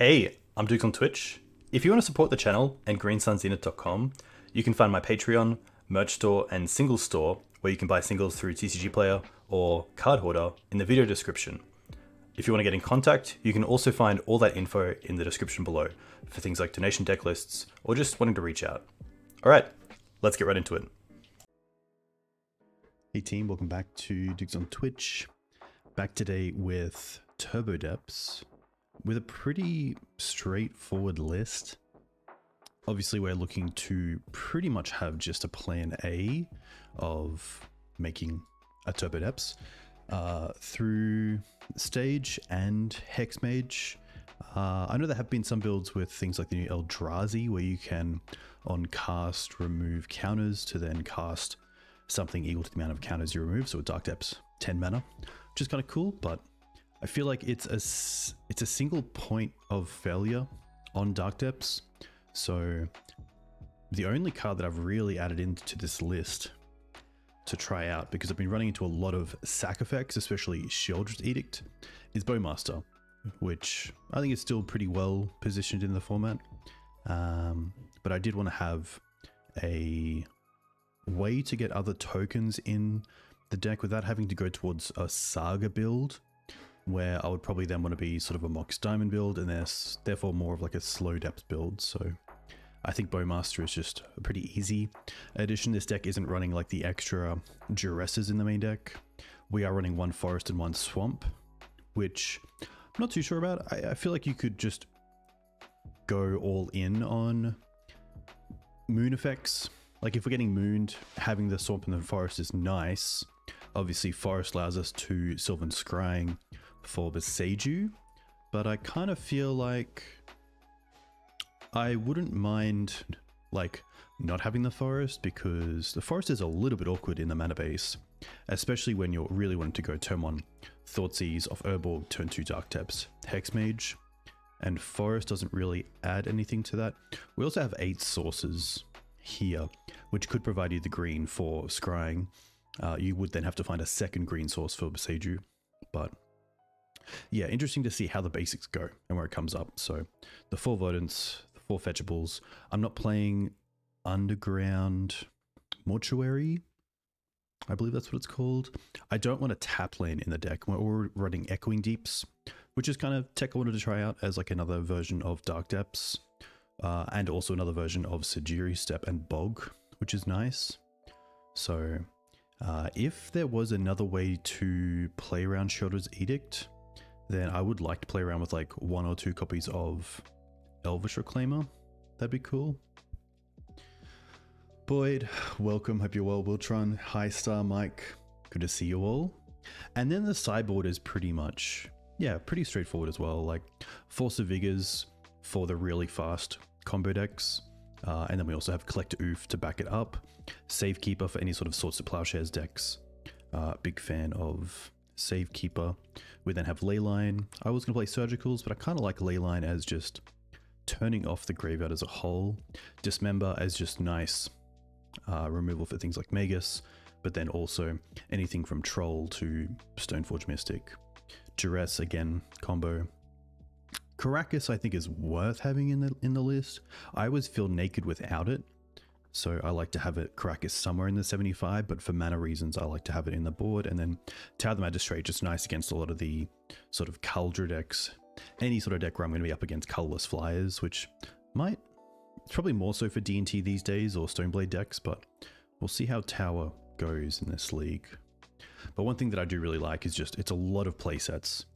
Hey, I'm Duke on Twitch. If you want to support the channel and GreenSunsZenith.com, you can find my Patreon, merch store, and singles store where you can buy singles through TCG Player or Card Hoarder in the video description. If you want to get in contact, you can also find all that info in the description below for things like donation deck lists or just wanting to reach out. Alright, let's get right into it. Hey team, welcome back to Dukes on Twitch. Back today with Turbo Depths with a pretty straightforward list. Obviously we're looking to pretty much have just a plan A of making a Turbo Depths through Stage and Hexmage. I know there have been some builds with things like the new Eldrazi where you can on cast remove counters to then cast something equal to the amount of counters you remove. So with Dark Depths 10 mana, which is kind of cool, but I feel like it's a single point of failure on Dark Depths. So the only card that I've really added into this list to try out, because I've been running into a lot of sack effects, especially Sheoldred's Edict, is Bowmaster, which I think is still pretty well positioned in the format. But I did want to have a way to get other tokens in the deck without having to go towards a Saga build, where I would probably then want to be sort of a Mox Diamond build, and there's therefore more of like a slow depth build. So I think Bowmaster is just a pretty easy addition. This deck isn't running like the extra Duresses in the main deck. We are running one Forest and one Swamp, which I'm not too sure about. I feel like you could just go all in on moon effects. Like if we're getting mooned, having the Swamp and the Forest is nice. Obviously Forest allows us to Sylvan Scrying for Boseiju, but I kind of feel like I wouldn't mind like not having the Forest, because the Forest is a little bit awkward in the mana base, especially when you're really wanting to go turn 1 Thoughtseize off Urborg, turn 2 Dark Depths Hexmage, and Forest doesn't really add anything to that. We also have 8 sources here, which could provide you the green for Scrying. You would then have to find a second green source for Boseiju, but yeah, interesting to see how the basics go and where it comes up. So the 4 Verdants, the 4 fetchables. I'm not playing Underground Mortuary, I believe that's what it's called. I don't want a tap land in the deck. We're running Echoing Deeps, which is kind of tech I wanted to try out as like another version of Dark Depths, and also another version of Sejiri Steppe and Bog, which is nice. So if there was another way to play around Sheoldred's Edict, then I would like to play around with like 1 or 2 copies of Elvish Reclaimer. That'd be cool. Boyd, welcome. Hope you're well. Wiltron, hi Star Mike. Good to see you all. And then the sideboard is pretty much, yeah, pretty straightforward as well. Like Force of Vigors for the really fast combo decks. And then we also have Collector Ouphe to back it up. Safekeeper for any sort of Swords to Plowshares decks. Big fan of Safekeeper. We then have Leyline. I was going to play Surgicals, but I kind of like Leyline as just turning off the graveyard as a whole. Dismember as just nice removal for things like Magus, but then also anything from Troll to Stoneforge Mystic. Duress, again, combo. Karakas I think is worth having in the list. I always feel naked without it, so I like to have it Karakas somewhere in the 75, but for mana reasons I like to have it in the board. And then Tower the Magistrate, just nice against a lot of the sort of Kaldra decks. Any sort of deck where I'm going to be up against colorless flyers, which it's probably more so for D&T these days or Stoneblade decks, but we'll see how Tower goes in this league. But one thing that I do really like is just it's a lot of playsets,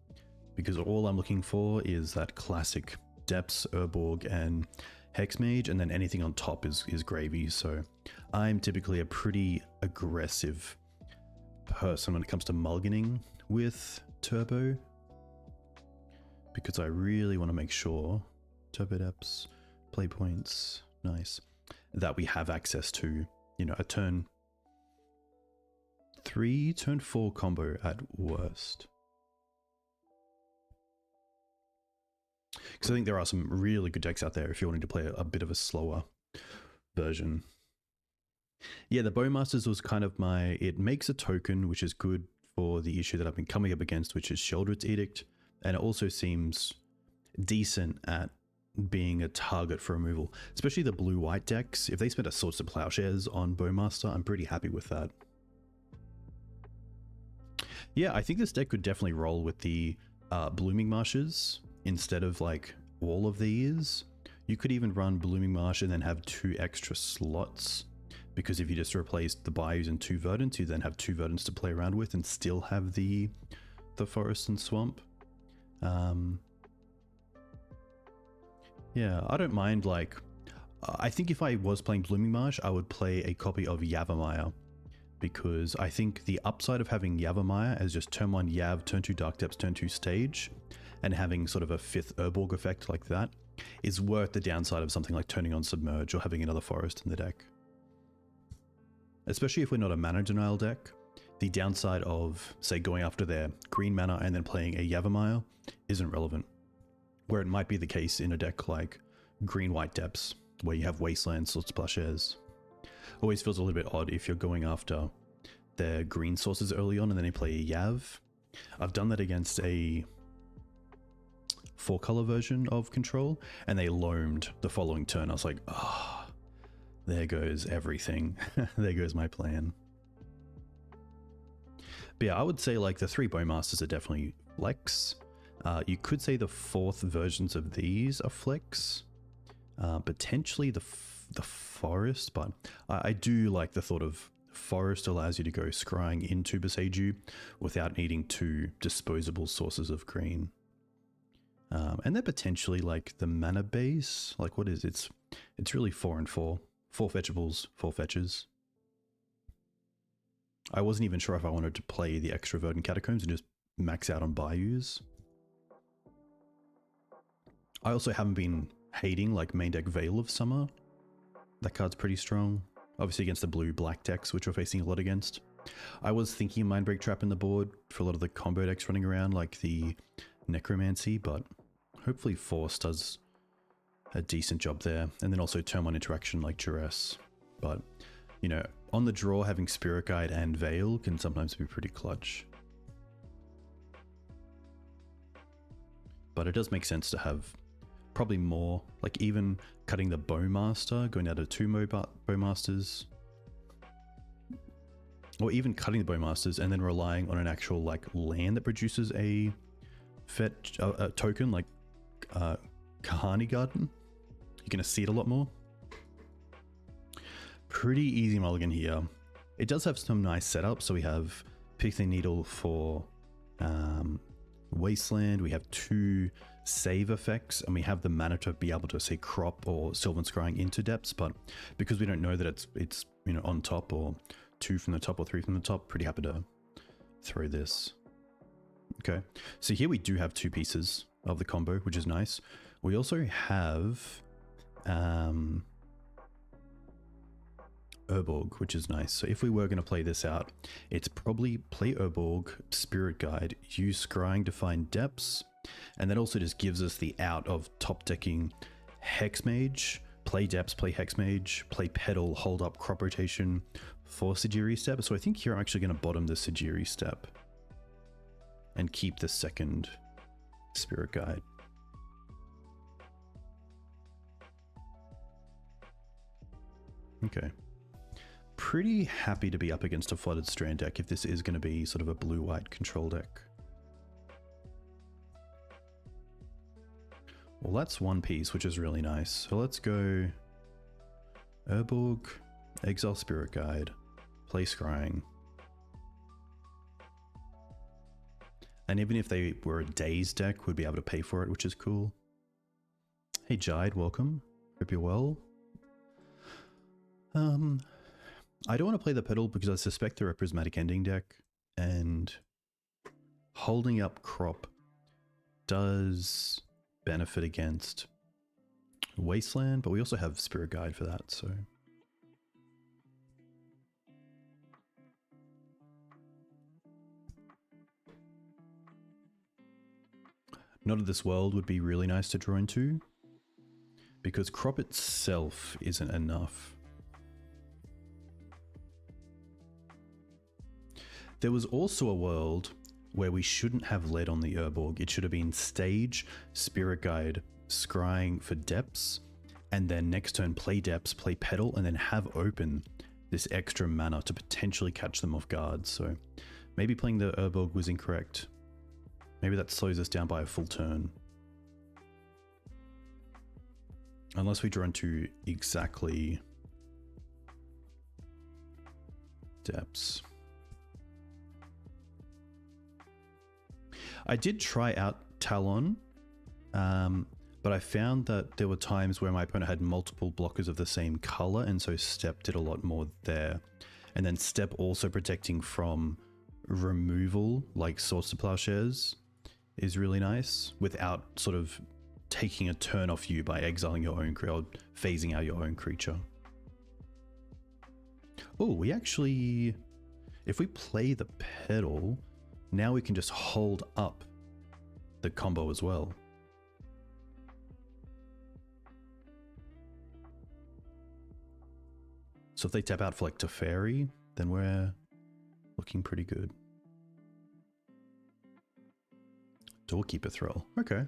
because all I'm looking for is that classic Depths, Urborg, and Hexmage, and then anything on top is gravy. So I'm typically a pretty aggressive person when it comes to mulliganing with Turbo, because I really want to make sure Turbo Depths, play points, nice, that we have access to, you know, a turn 3, turn 4 combo at worst. Because I think there are some really good decks out there if you're wanting to play a bit of a slower version. Yeah, the Bowmasters was kind of it makes a token, which is good for the issue that I've been coming up against, which is Sheoldred's Edict. And it also seems decent at being a target for removal, especially the blue-white decks. If they spent a Swords to Plowshares on Bowmaster, I'm pretty happy with that. Yeah, I think this deck could definitely roll with the Blooming Marshes instead of like all of these. You could even run Blooming Marsh and then have 2 extra slots, because if you just replaced the Bayous and 2 Verdants, you then have 2 Verdants to play around with and still have the Forest and Swamp. Yeah, I don't mind, like, I think if I was playing Blooming Marsh, I would play a copy of Yavimaya, because I think the upside of having Yavimaya as just turn 1 Yav, turn 2 Dark Depths, turn 2 Stage, and having sort of a 5th Urborg effect like that is worth the downside of something like turning on Submerge or having another Forest in the deck. Especially if we're not a mana denial deck, the downside of, say, going after their green mana and then playing a Yavimaya isn't relevant. Where it might be the case in a deck like Green-White Depths, where you have Wastelands, Swords to Plowshares. Always feels a little bit odd if you're going after their green sources early on and then they play a Yav. I've done that against a 4-color version of Control, and they loamed the following turn. I was like, oh, there goes everything. There goes my plan. But yeah, I would say like the 3 Bowmasters are definitely flex. You could say the 4th versions of these are flex. Potentially the Forest, but I do like the thought of Forest allows you to go scrying into Boseiju without needing 2 disposable sources of green. And then potentially like the mana base, like what is it? It's really 4 and 4. 4 fetchables, 4 fetches. I wasn't even sure if I wanted to play the extra Verdant Catacombs and just max out on Bayous. I also haven't been hating like main deck Veil of Summer. That card's pretty strong. Obviously against the blue-black decks, which we're facing a lot against. I was thinking Mindbreak Trap in the board for a lot of the combo decks running around, like the Necromancy, but hopefully Force does a decent job there. And then also turn 1 interaction like Duress. But, you know, on the draw, having Spirit Guide and Veil can sometimes be pretty clutch. But it does make sense to have probably more, like even cutting the Bowmaster, going down to 2 Bowmasters, or even cutting the Bowmasters and then relying on an actual like land that produces a fetch a token like Kahani Garden. You're gonna see it a lot more. Pretty easy mulligan here. It does have some nice setups. So we have Pithing Needle for Wasteland. We have 2 save effects, and we have the mana to be able to say crop or Sylvan Scrying into depths. But because we don't know that it's you know on top or 2 from the top or 3 from the top, pretty happy to throw this. Okay, so here we do have 2 pieces of the combo, which is nice. We also have Urborg, which is nice. So if we were going to play this out, it's probably play Urborg, Spirit Guide, use Scrying to find depths, and that also just gives us the out of top decking Hexmage, play depths, play Hexmage, play Petal, hold up crop rotation for Sejiri Steppe. So I think here I'm actually going to bottom the Sejiri Steppe and keep the 2nd Spirit Guide. Okay. Pretty happy to be up against a Flooded Strand deck if this is going to be sort of a blue-white control deck. Well, that's 1 piece, which is really nice. So let's go Urborg, Exile Spirit Guide, play Scrying. And even if they were a Daze deck, we'd be able to pay for it, which is cool. Hey Jide, welcome. Hope you're well. I don't want to play the Petal because I suspect they're a Prismatic Ending deck, and holding up crop does benefit against Wasteland, but we also have Spirit Guide for that, so. Not of This World would be really nice to draw into, because crop itself isn't enough. There was also a world where we shouldn't have led on the Urborg. It should have been Stage, Spirit Guide, Scrying for Depths, and then next turn play Depths, play Petal, and then have open this extra mana to potentially catch them off guard. So maybe playing the Urborg was incorrect. Maybe that slows us down by a full turn. Unless we draw into exactly Depths. I did try out Talon, but I found that there were times where my opponent had multiple blockers of the same color, and so Steppe did a lot more there. And then Steppe also protecting from removal, like Swords to Plowshares, is really nice, without sort of taking a turn off you by exiling your own creature, or phasing out your own creature. Oh, we actually, if we play the Petal, now we can just hold up the combo as well. So if they tap out for like Teferi, then we're looking pretty good. Doorkeeper Thrall. Okay.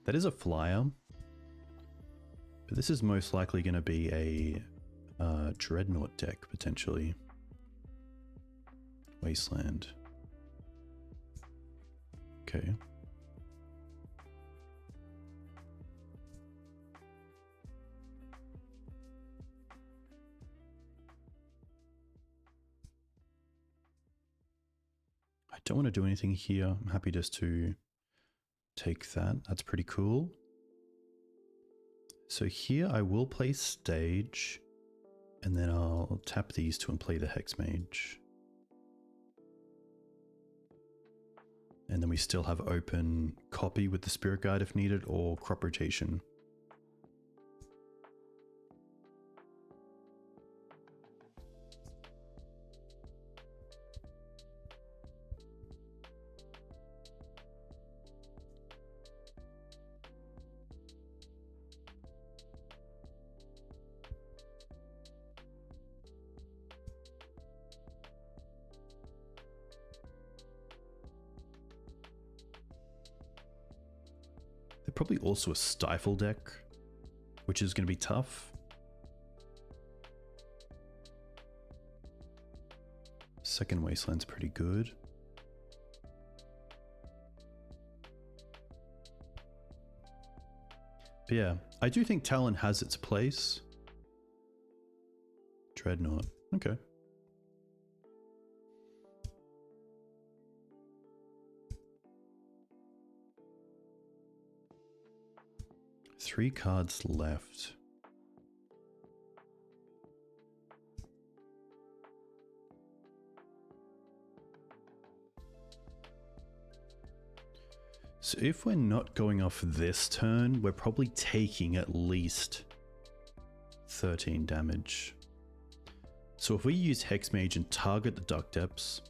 That is a flyer. But this is most likely going to be a Dreadnought deck, potentially. Wasteland. Okay. I don't want to do anything here. I'm happy just to take that. That's pretty cool. So here I will play Stage, and then I'll tap these two and play the Hexmage. And then we still have open copy with the Spirit Guide if needed, or crop rotation. Probably also a Stifle deck, which is going to be tough. Second Wasteland's pretty good. But yeah, I do think Talon has its place. Dreadnought. Okay. Three cards left. So if we're not going off this turn, we're probably taking at least 13 damage. So if we use Hexmage and target the Dark Depths,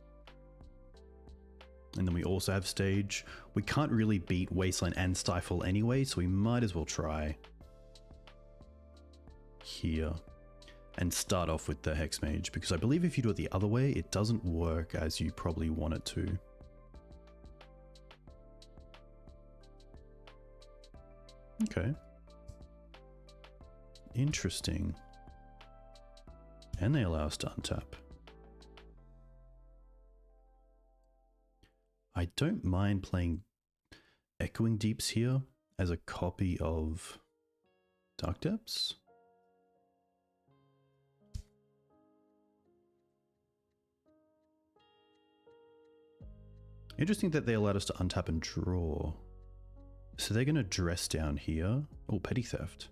and then we also have Stage, we can't really beat Wasteland and Stifle anyway, so we might as well try here and start off with the Hexmage, because I believe if you do it the other way, it doesn't work as you probably want it to. Okay. Interesting. And they allow us to untap. I don't mind playing Echoing Deeps here as a copy of Dark Depths. Interesting that they allowed us to untap and draw. So they're going to dress down here. Oh, Petty Theft.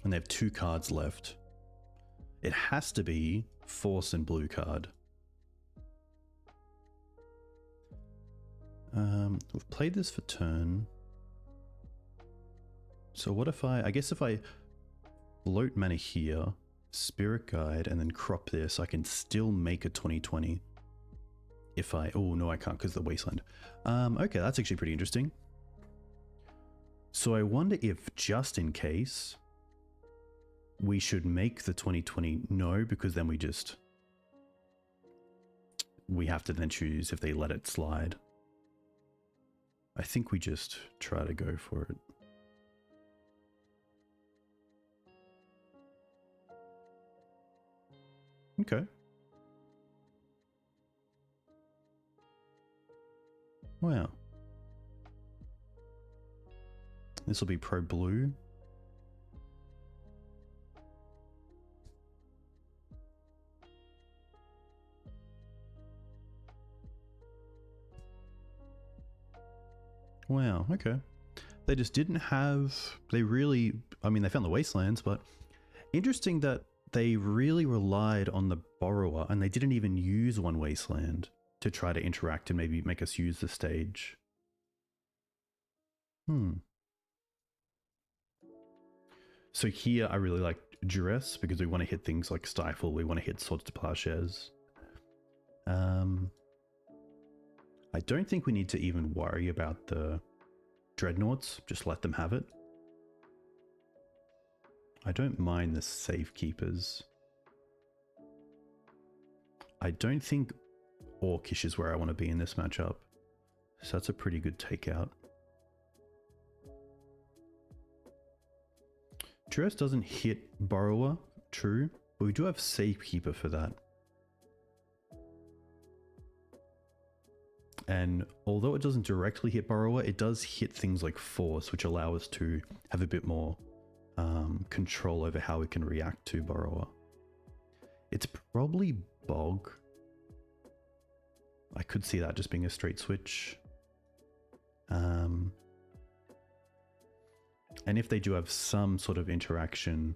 And they have two cards left. It has to be Force and blue card. We've played this for turn. So what if I guess if I float mana here, Spirit Guide, and then crop this, I can still make a 20/20. If oh no, I can't because of the Wasteland. Okay, that's actually pretty interesting. So I wonder if just in case, we should make the 2020 no, because then we have to then choose if they let it slide. I think we just try to go for it. Okay. Wow. This will be pro blue. Wow, okay. They just didn't have, they really, I mean, they found the wastelands, but interesting that they really relied on the borrower and they didn't even use one wasteland to try to interact and maybe make us use the stage. So here I really like Duress because we want to hit things like Stifle, we want to hit Swords to Plowshares. I don't think we need to even worry about the Dreadnoughts, just let them have it. I don't mind the Safekeepers. I don't think Orcish is where I want to be in this matchup, so that's a pretty good takeout. Duress doesn't hit Borrower, true, but we do have Safekeeper for that. And although it doesn't directly hit Borrower, it does hit things like Force, which allow us to have a bit more control over how we can react to Borrower. It's probably Bog. I could see that just being a straight switch. And if they do have some sort of interaction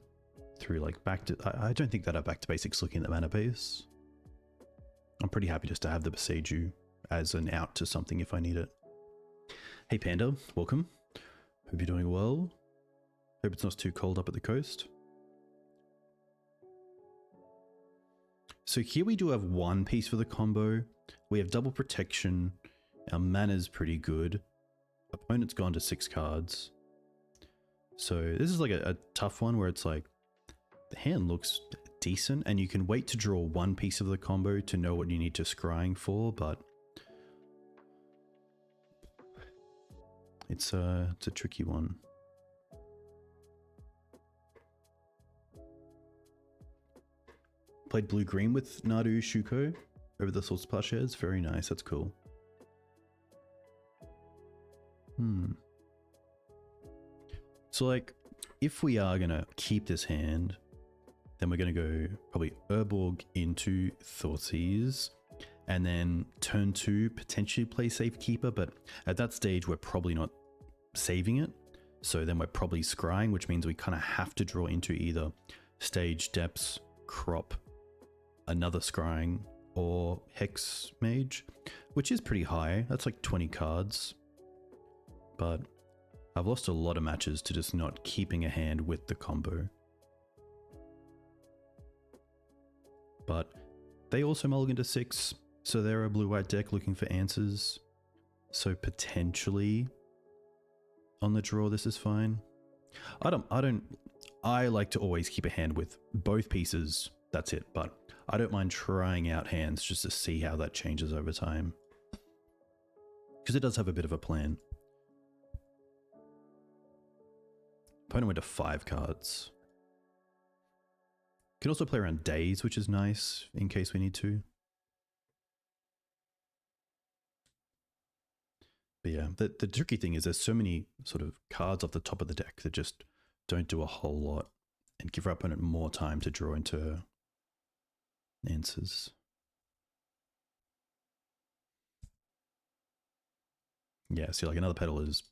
through like back to... I don't think that our back to basics looking at the mana base. I'm pretty happy just to have the Boseiju as an out to something if I need it. Hey Panda, welcome. Hope you're doing well. Hope it's not too cold up at the coast. So here we do have one piece for the combo. We have double protection. Our mana's pretty good. Opponent's gone to 6 cards. So this is like a tough one where it's like the hand looks decent and you can wait to draw one piece of the combo to know what you need to scrying for, but it's a tricky one. Played blue-green with Nadu Shuko over the Swords to Plowshares. Very nice, that's cool. So like, if we are going to keep this hand, then we're going to go probably Urborg into Thoughtseize, and then turn 2 potentially play Safekeeper, but at that stage we're probably not saving it. So then we're probably scrying, which means we kind of have to draw into either Stage Depths, Crop, another scrying, or Hexmage, which is pretty high. That's like 20 cards. But I've lost a lot of matches to just not keeping a hand with the combo. But they also mulligan to 6, so they're a blue-white deck looking for answers. So potentially on the draw this is fine. I like to always keep a hand with both pieces, that's it, but I don't mind trying out hands just to see how that changes over time. Because it does have a bit of a plan. Opponent went to 5 cards. Can also play around days, which is nice in case we need to. But yeah, the tricky thing is there's so many sort of cards off the top of the deck that just don't do a whole lot and give our opponent more time to draw into answers. Yeah, see, like another petal is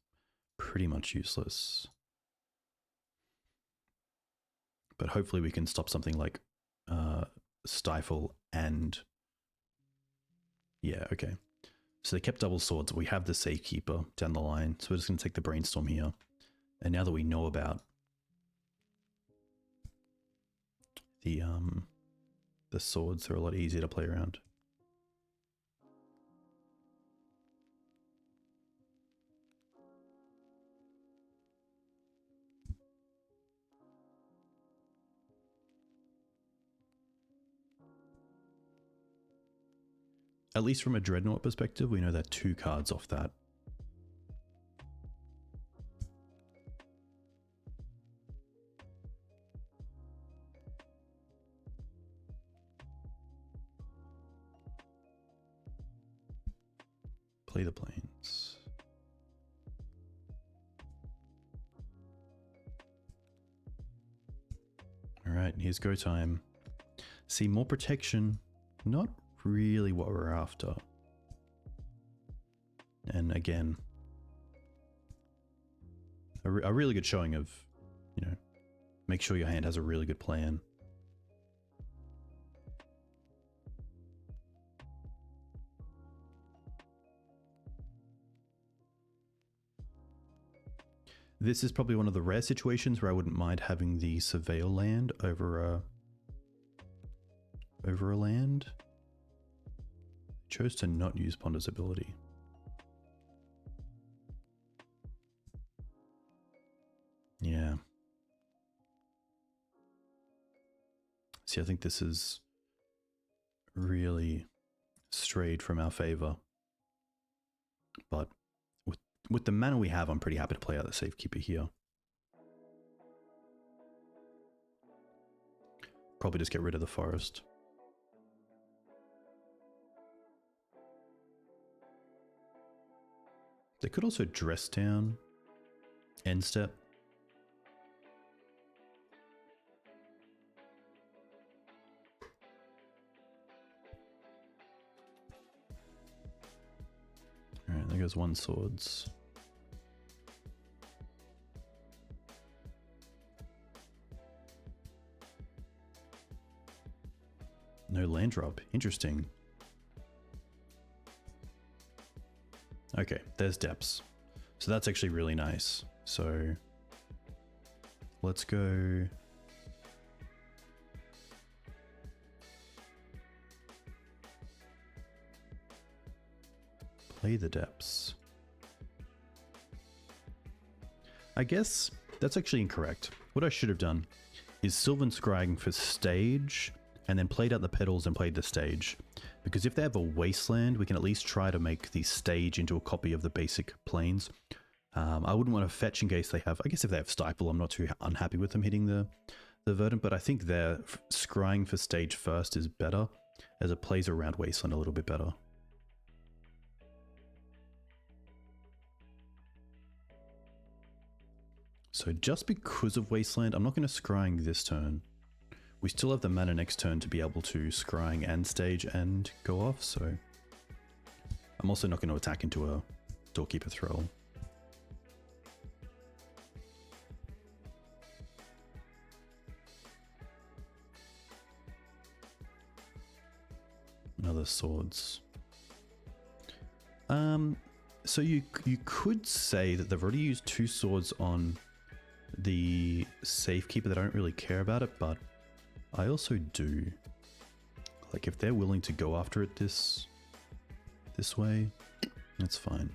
pretty much useless. But hopefully we can stop something like Stifle and... Yeah, okay. So they kept double swords. We have the Safekeeper down the line. So we're just going to take the Brainstorm here. And now that we know about the swords, they're a lot easier to play around. At least from a Dreadnought perspective, we know that 2 cards off that. Play the plains. Alright, here's go time. See, more protection. Not really what we're after. And again, a really good showing of, you know, make sure your hand has a really good plan. This is probably one of the rare situations where I wouldn't mind having the Surveil land over a land. Chose to not use Ponder's ability. Yeah. See, I think this is really strayed from our favor. But with the mana we have, I'm pretty happy to play out the Safekeeper here. Probably just get rid of the forest. They could also dress down end step. Alright, there goes 1 swords. No land drop. Interesting. Okay, there's depths. So that's actually really nice. So let's go. Play the depths. I guess that's actually incorrect. What I should have done is Sylvan Scrying for stage and then played out the petals and played the stage. Because if they have a wasteland, we can at least try to make the stage into a copy of the basic plains. I wouldn't want to fetch in case they have, I guess if they have Stifle, I'm not too unhappy with them hitting the Verdant, but I think their Scrying for stage first is better, as it plays around wasteland a little bit better. So just because of wasteland, I'm not going to Scrying this turn. We still have the mana next turn to be able to Scrying and stage and go off, so I'm also not going to attack into a Doorkeeper Thrall. Another swords. So you could say that they've already used 2 swords on the Safekeeper that I don't really care about it, but I also do. Like, if they're willing to go after it this way, that's fine.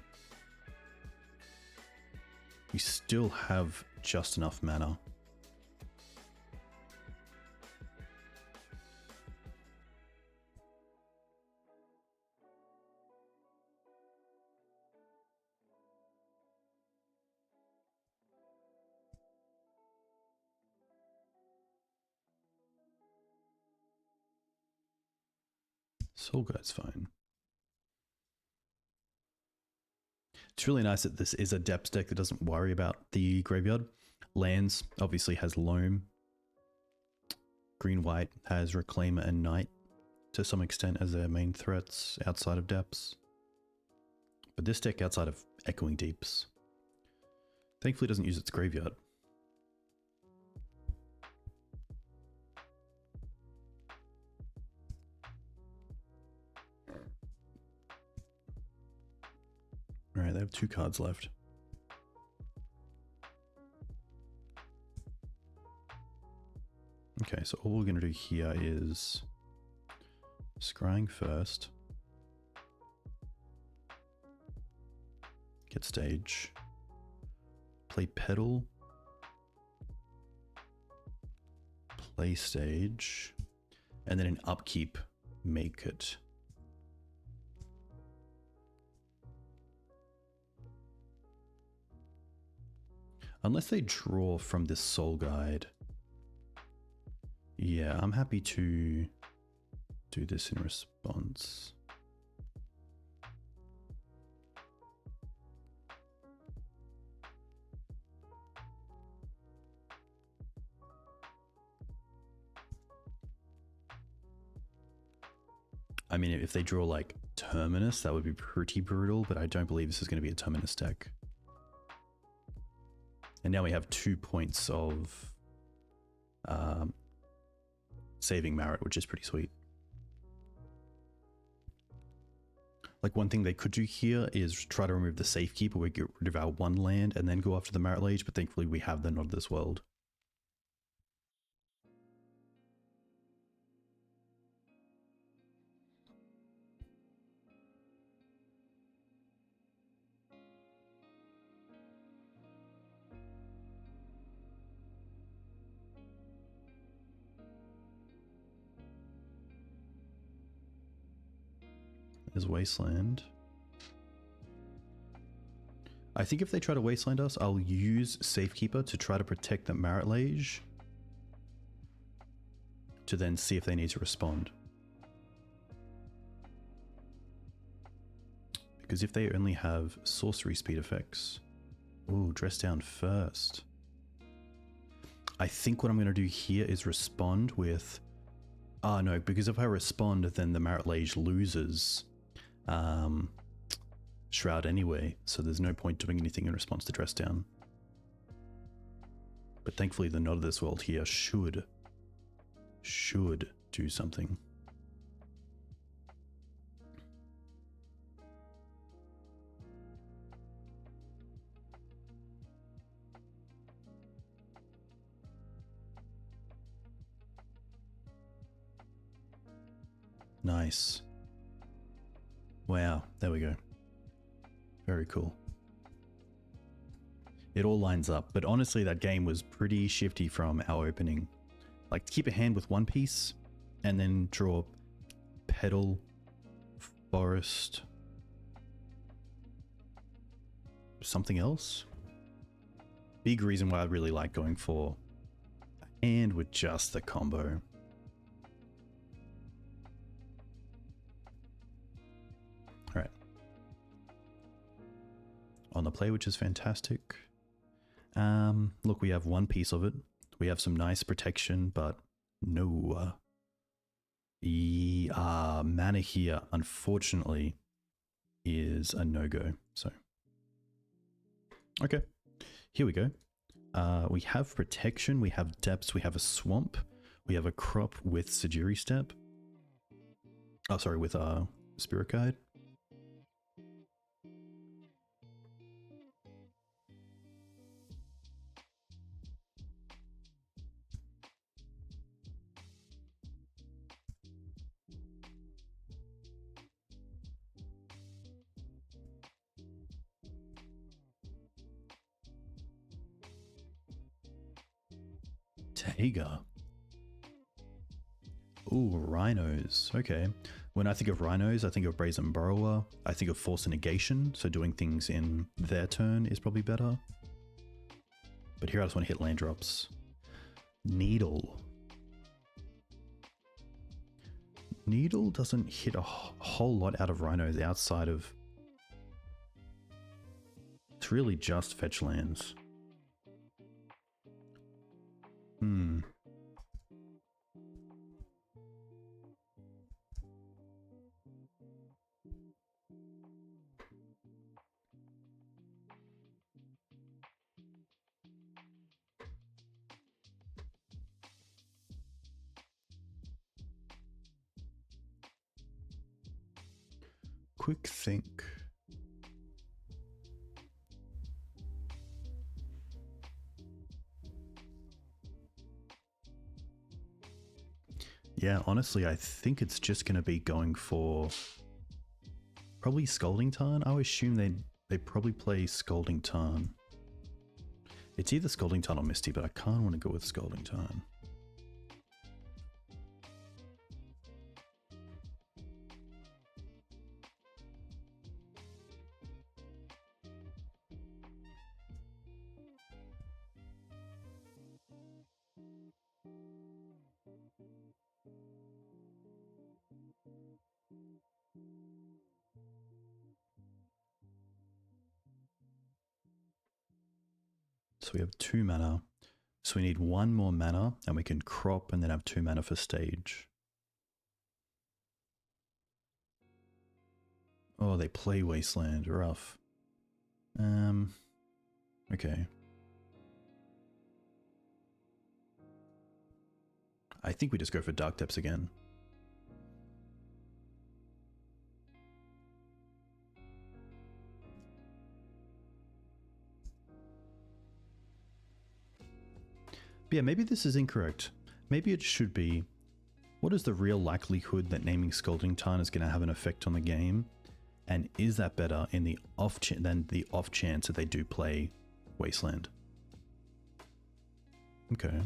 We still have just enough mana. Soul Guide's fine. It's really nice that this is a depths deck that doesn't worry about the graveyard. Lands obviously has Loam. Green-white has Reclaimer and Knight to some extent as their main threats outside of depths. But this deck outside of Echoing Deeps thankfully doesn't use its graveyard. Alright, they have 2 cards left. Okay, so all we're going to do here is Scrying first. Get stage. Play Petal. Play stage. And then in upkeep, make it Unless they draw from this Soul Guide. Yeah, I'm happy to do this in response. I mean, if they draw like Terminus, that would be pretty brutal, but I don't believe this is going to be a Terminus deck. And now we have 2 points of saving Marit, which is pretty sweet. Like one thing they could do here is try to remove the Safekeeper, we get rid of our 1 land and then go after the Marit Lage, but thankfully we have the Not of This World. There's Wasteland. I think if they try to Wasteland us, I'll use Safekeeper to try to protect the Marit Lage to then see if they need to respond. Because if they only have sorcery speed effects... Ooh, dress down first. I think what I'm going to do here is respond with... Ah, no, because if I respond, then the Marit Lage loses Shroud anyway, so there's no point doing anything in response to dress down. But thankfully the Not of This World here should do something. Nice. Wow, there we go. Very cool. It all lines up, but honestly that game was pretty shifty from our opening. Like, keep a hand with 1 piece, and then draw Petal, Forest, something else. Big reason why I really like going for a hand with just the combo. Alright. On the play, which is fantastic. Look, we have 1 piece of it. We have some nice protection, but no. Mana here, unfortunately, is a no-go. So, okay. Here we go. We have protection, we have depths, we have a swamp, we have a crop with Sejiri Steppe. Oh, sorry, with Spirit Guide. Taiga. Ooh, Rhinos. Okay. When I think of Rhinos, I think of Brazen Burrower. I think of Force of Negation, so doing things in their turn is probably better. But here I just want to hit land drops. Needle. Needle doesn't hit a whole lot out of Rhinos outside of... It's really just fetch lands. Quick think. Yeah, honestly, I think it's just going to be going for probably Scalding Tarn. I would assume they probably play Scalding Tarn. It's either Scalding Tarn or Misty, but I can't want to go with Scalding Tarn. So we have 2 mana. So we need 1 more mana, and we can crop and then have 2 mana for stage. Oh, they play Wasteland. Rough. Okay. I think we just go for Dark Depths again. But yeah, maybe this is incorrect. Maybe it should be, what is the real likelihood that naming Scalding Tarn is going to have an effect on the game? And is that better in the than the off chance that they do play Wasteland? Okay.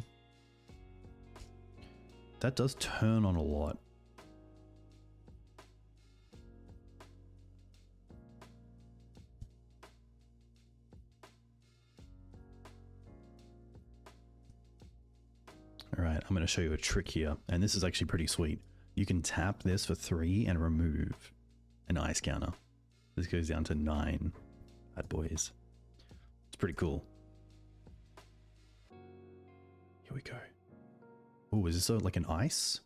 That does turn on a lot. Alright, I'm going to show you a trick here, and this is actually pretty sweet. You can tap this for 3 and remove an ice counter. This goes down to 9 bad boys. It's pretty cool. Here we go. Oh, is this like an ice?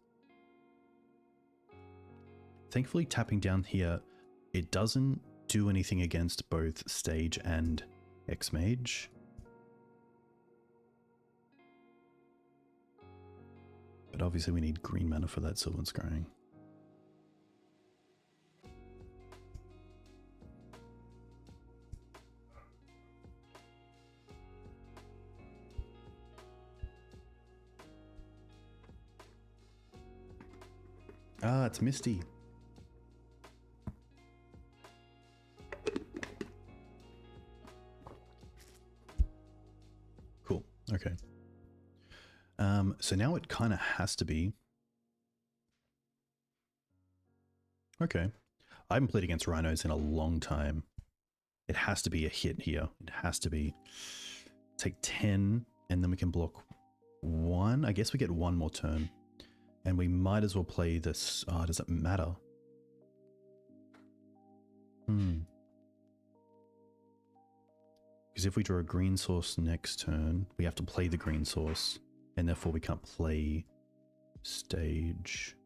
Thankfully, tapping down here, it doesn't do anything against both Stage and Hexmage. But obviously we need green mana for that Sylvan Scrying. Ah, it's Misty. Cool. Okay. So now it kind of has to be. Okay. I haven't played against Rhinos in a long time. It has to be a hit here. It has to be. Take 10, and then we can block 1. I guess we get 1 more turn. And we might as well play this. Oh, does it matter? Because if we draw a green source next turn, we have to play the green source. And therefore we can't play Stage.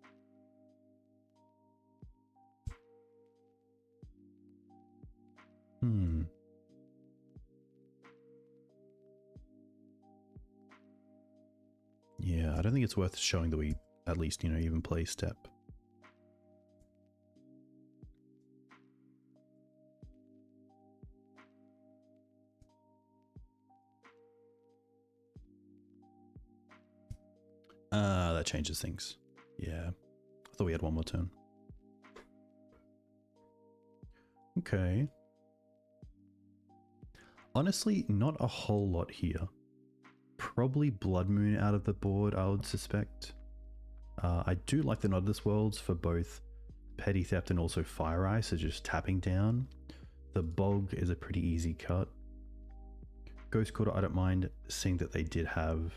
Yeah, I don't think it's worth showing that we at least, even play Step. That changes things. Yeah. I thought we had 1 more turn. Okay. Honestly, not a whole lot here. Probably Blood Moon out of the board, I would suspect. I do like the Nodless Worlds for both Petty Theft and also Fire Ice, so just tapping down. The Bog is a pretty easy cut. Ghost Quarter, I don't mind seeing that they did have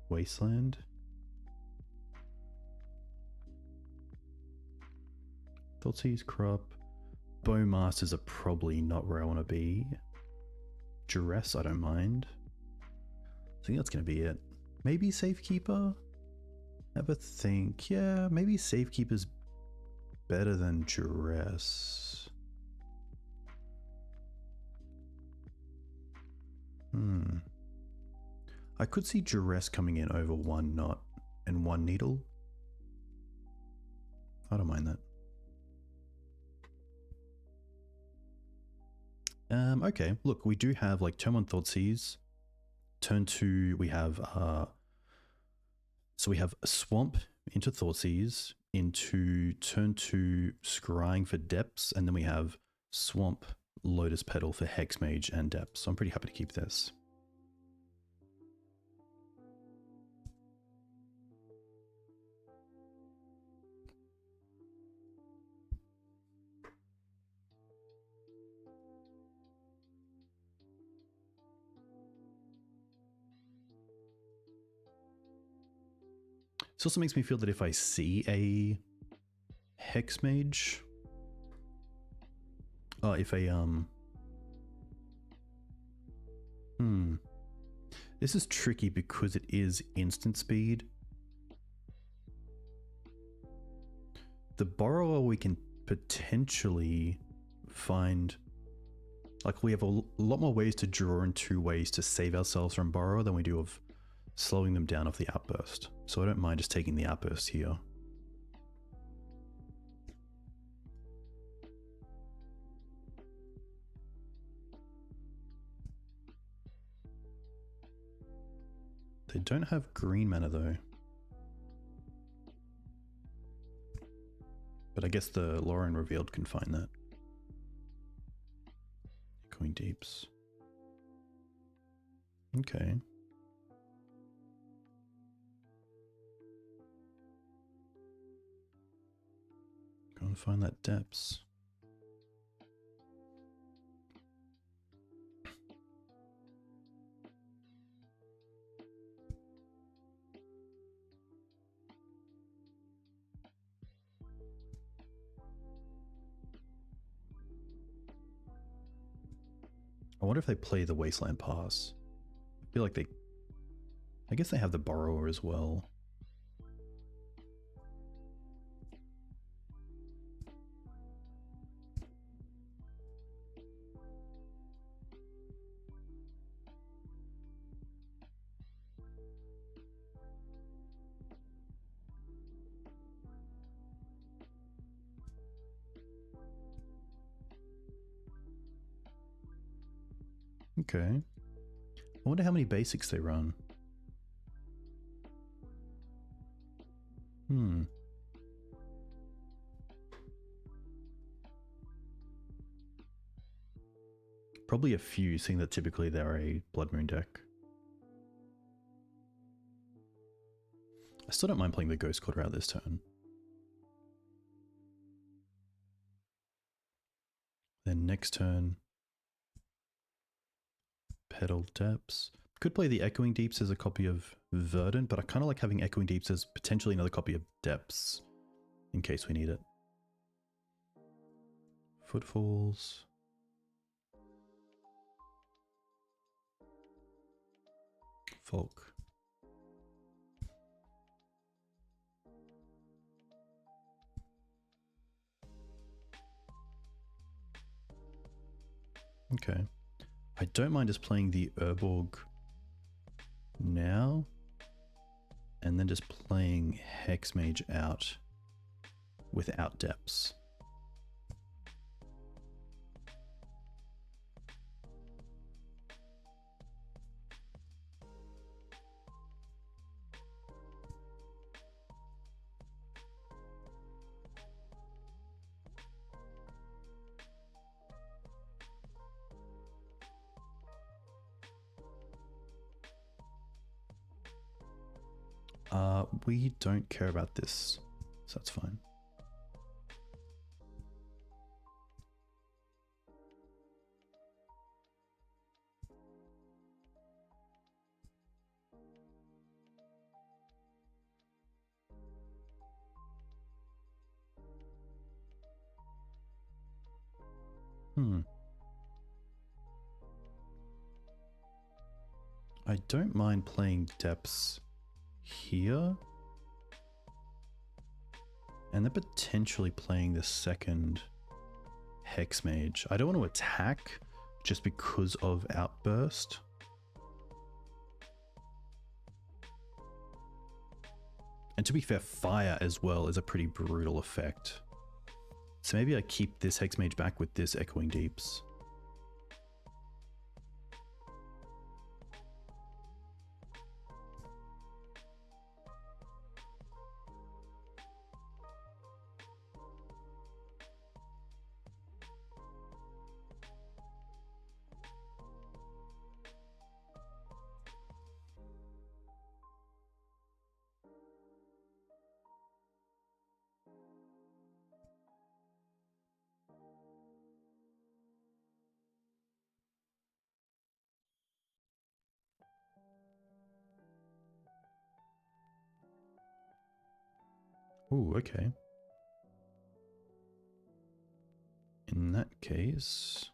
Wasteland. Thoughtseize, Crop. Bowmasters are probably not where I want to be. Duress, I don't mind. I think that's going to be it. Maybe Safekeeper? Have a think. Yeah, maybe Safekeeper's better than Duress. I could see Duress coming in over 1 knot and 1 needle. I don't mind that. Okay, look, we do have like turn 1 Thoughtseize. Turn 2, we have so we have a Swamp into Thoughtseize, into turn 2 Scrying for Depths, and then we have Swamp, Lotus Petal for Hexmage and Depths. So I'm pretty happy to keep this. This also makes me feel that if I see a Hexmage, if a This is tricky because it is instant speed. The borrower we can potentially find, like we have a lot more ways to draw in 2 ways to save ourselves from borrower than we do of slowing them down off the outburst. So I don't mind just taking the outburst here. They don't have green mana though. But I guess the Lauren Revealed can find that. Echoing Deeps. Okay. Go and find that depths. I wonder if they play the Wasteland Pass. I feel like they... I guess they have the Borrower as well. Okay. I wonder how many basics they run. Probably a few, seeing that typically they're a Blood Moon deck. I still don't mind playing the Ghost Quarter out this turn. Then next turn, Petal Depths. Could play the Echoing Deeps as a copy of Verdant, but I kind of like having Echoing Deeps as potentially another copy of Depths in case we need it. Footfalls. Folk. Okay. I don't mind just playing the Urborg now, and then just playing Hexmage out without depths. We don't care about this, so that's fine. I don't mind playing depths here. And then potentially playing the second Hexmage. I don't want to attack just because of Outburst. And to be fair, fire as well is a pretty brutal effect. So maybe I keep this Hexmage back with this Echoing Deeps. Ooh, okay. In that case...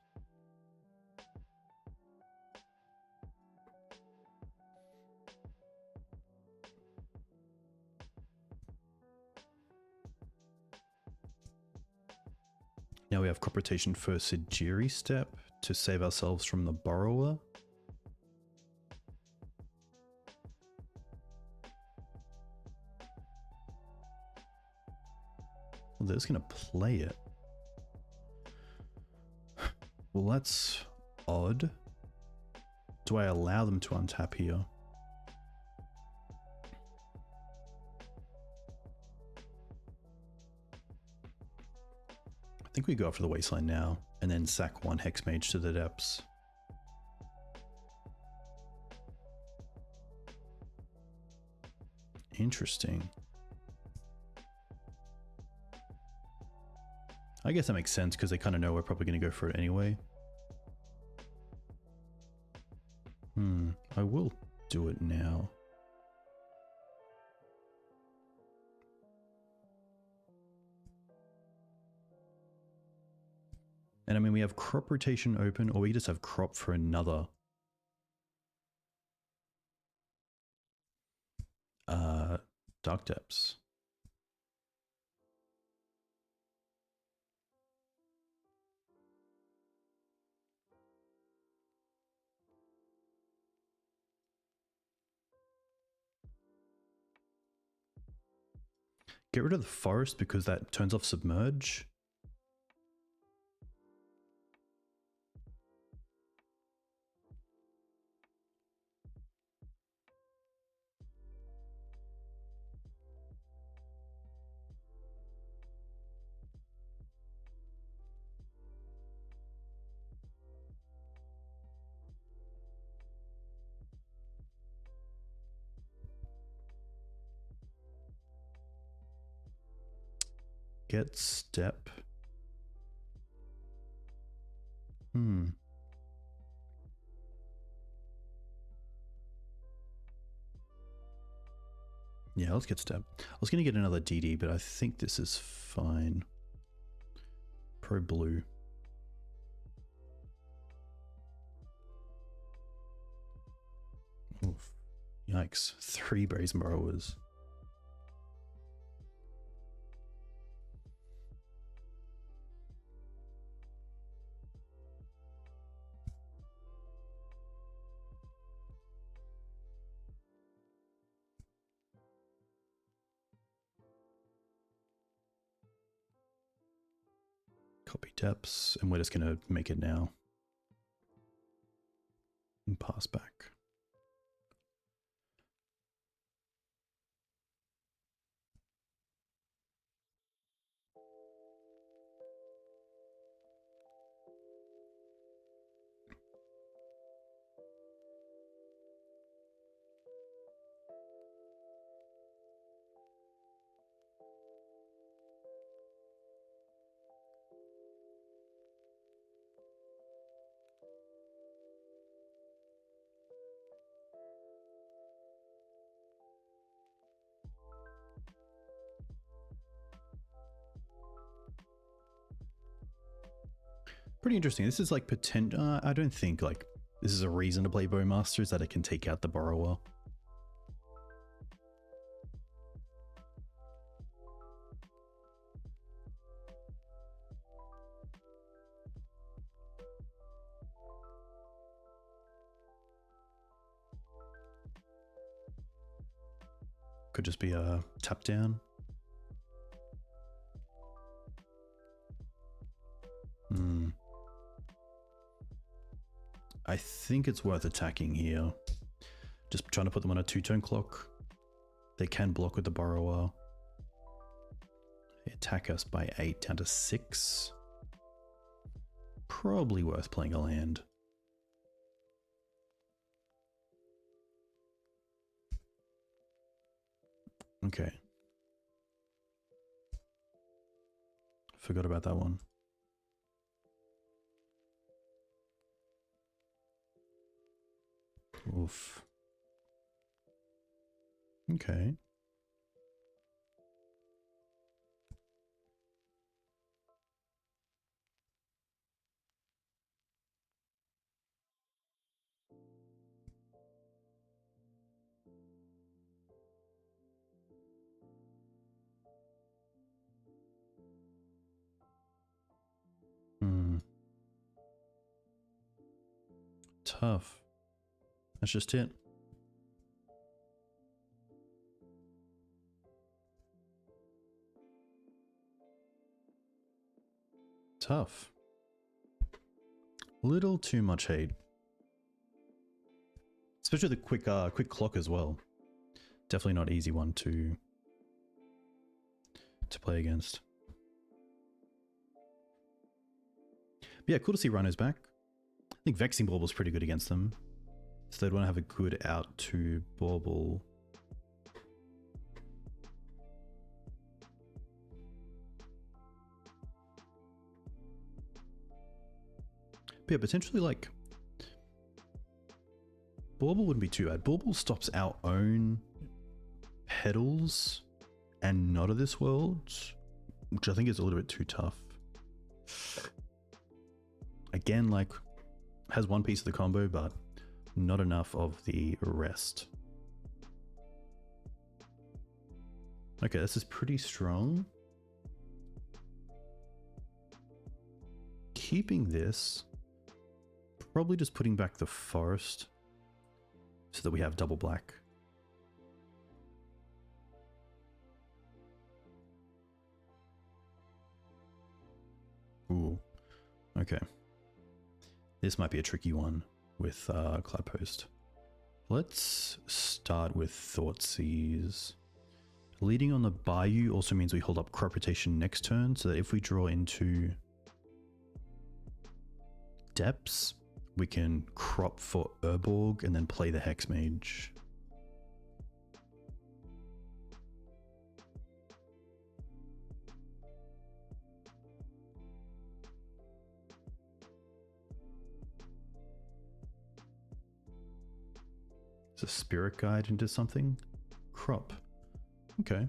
Now we have crop rotation for Sejiri Steppe to save ourselves from the Borrower. Well, they're just going to play it. Well, that's odd. Do I allow them to untap here? I think we go after the Wasteland now, and then sack one Hexmage to the depths. Interesting. I guess that makes sense because they kind of know we're probably going to go for it anyway. I will do it now. And I mean, we have crop rotation open, or we just have crop for another. Dark Depths. Get rid of the forest because that turns off Submerge. Get Step. Yeah, let's get Step. I was going to get another DD, but I think this is fine. Pro Blue. Oof. Yikes. 3 Brazen Borrowers. Copy depths, and we're just going to make it now. And pass back. Pretty interesting. This is like I don't think like this is a reason to play Bowmasters, that it can take out the Borrower. Could just be a tap down. I think it's worth attacking here. Just trying to put them on a 2-turn clock. They can block with the Borrower. They attack us by 8 down to 6. Probably worth playing a land. Okay. Forgot about that one. Oof. Okay. tough. That's just it. Tough. Little too much hate. Especially the quick clock as well. Definitely not easy one to play against. But yeah, cool to see Rhinos back. I think Vexing Bauble was pretty good against them. So they'd want to have a good out to Bauble. But yeah, potentially like Bauble wouldn't be too bad. Bauble stops our own petals and Not of This World, which I think is a little bit too tough. Again, like, has one piece of the combo, but not enough of the rest. Okay, this is pretty strong. Keeping this, probably just putting back the forest so that we have double black. Ooh, okay. This might be a tricky one with Cloudpost. Let's start with Thoughtseize. Leading on the Bayou also means we hold up Crop Rotation next turn, so that if we draw into Depths, we can crop for Urborg and then play the Hexmage. Is a Spirit Guide into something? Crop. Okay.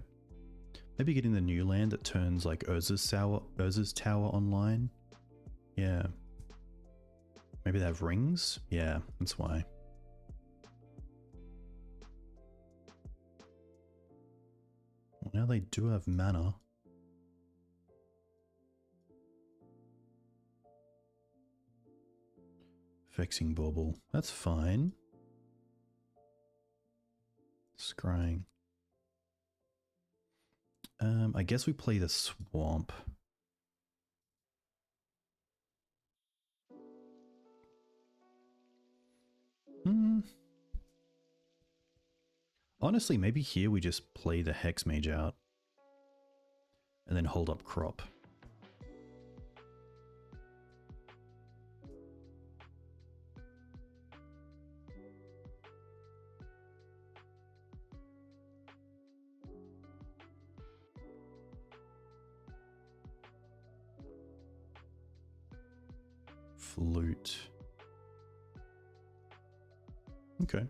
Maybe getting the new land that turns like Urza's Tower online. Yeah. Maybe they have rings? Yeah, that's why. Well, now they do have mana. Vexing Bauble. That's fine. Scrying. I guess we play the Swamp. Honestly, maybe here we just play the Hexmage out and then hold up Crop. Flute. Okay.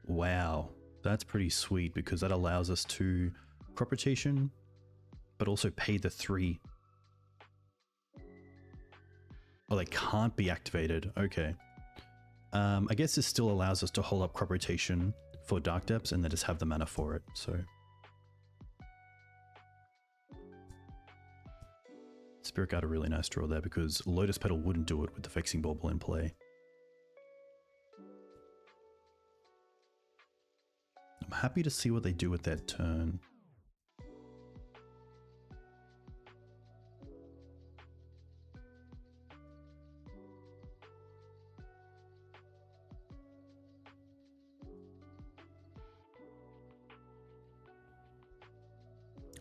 Wow, that's pretty sweet because that allows us to crop rotation, but also pay the 3. Oh, they can't be activated. Okay. I guess this still allows us to hold up crop rotation for Dark Depths and then just have the mana for it, so. Spirit Guide a really nice draw there because Lotus Petal wouldn't do it with the Vexing Bauble in play. I'm happy to see what they do with that turn.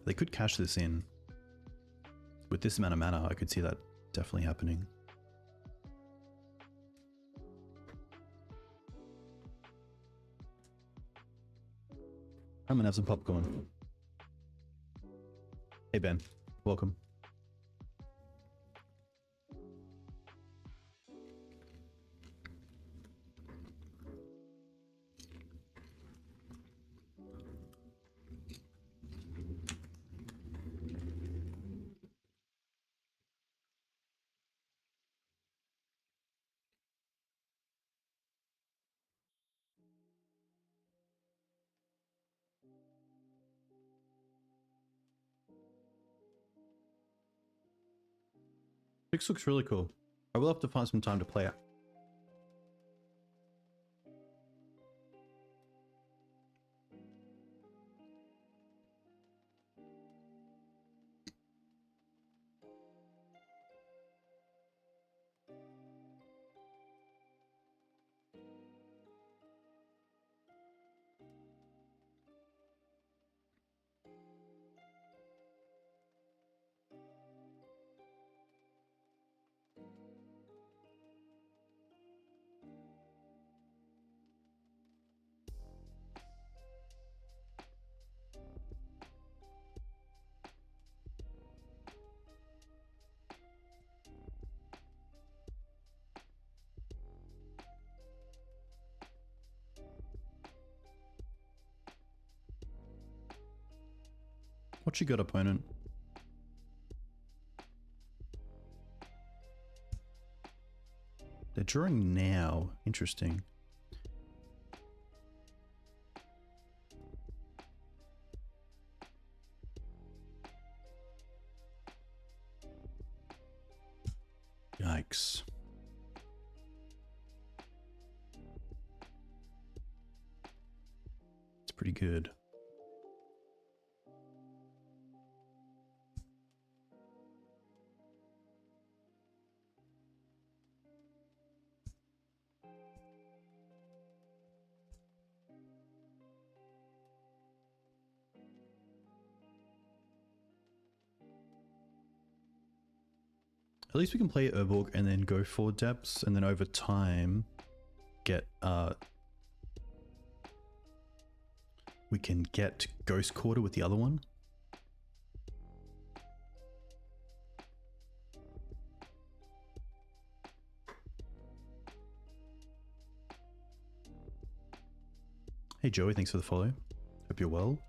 They could cash this in. With this amount of mana, I could see that definitely happening. I'm gonna have some popcorn. Hey Ben, welcome. 6 looks really cool. I will have to find some time to play it. What you got, opponent? They're drawing now. Interesting. Yikes. It's pretty good. At least we can play Urborg and then go for depths, and then over time get we can get Ghost Quarter with the other one. Hey Joey, thanks for the follow. Hope you're well.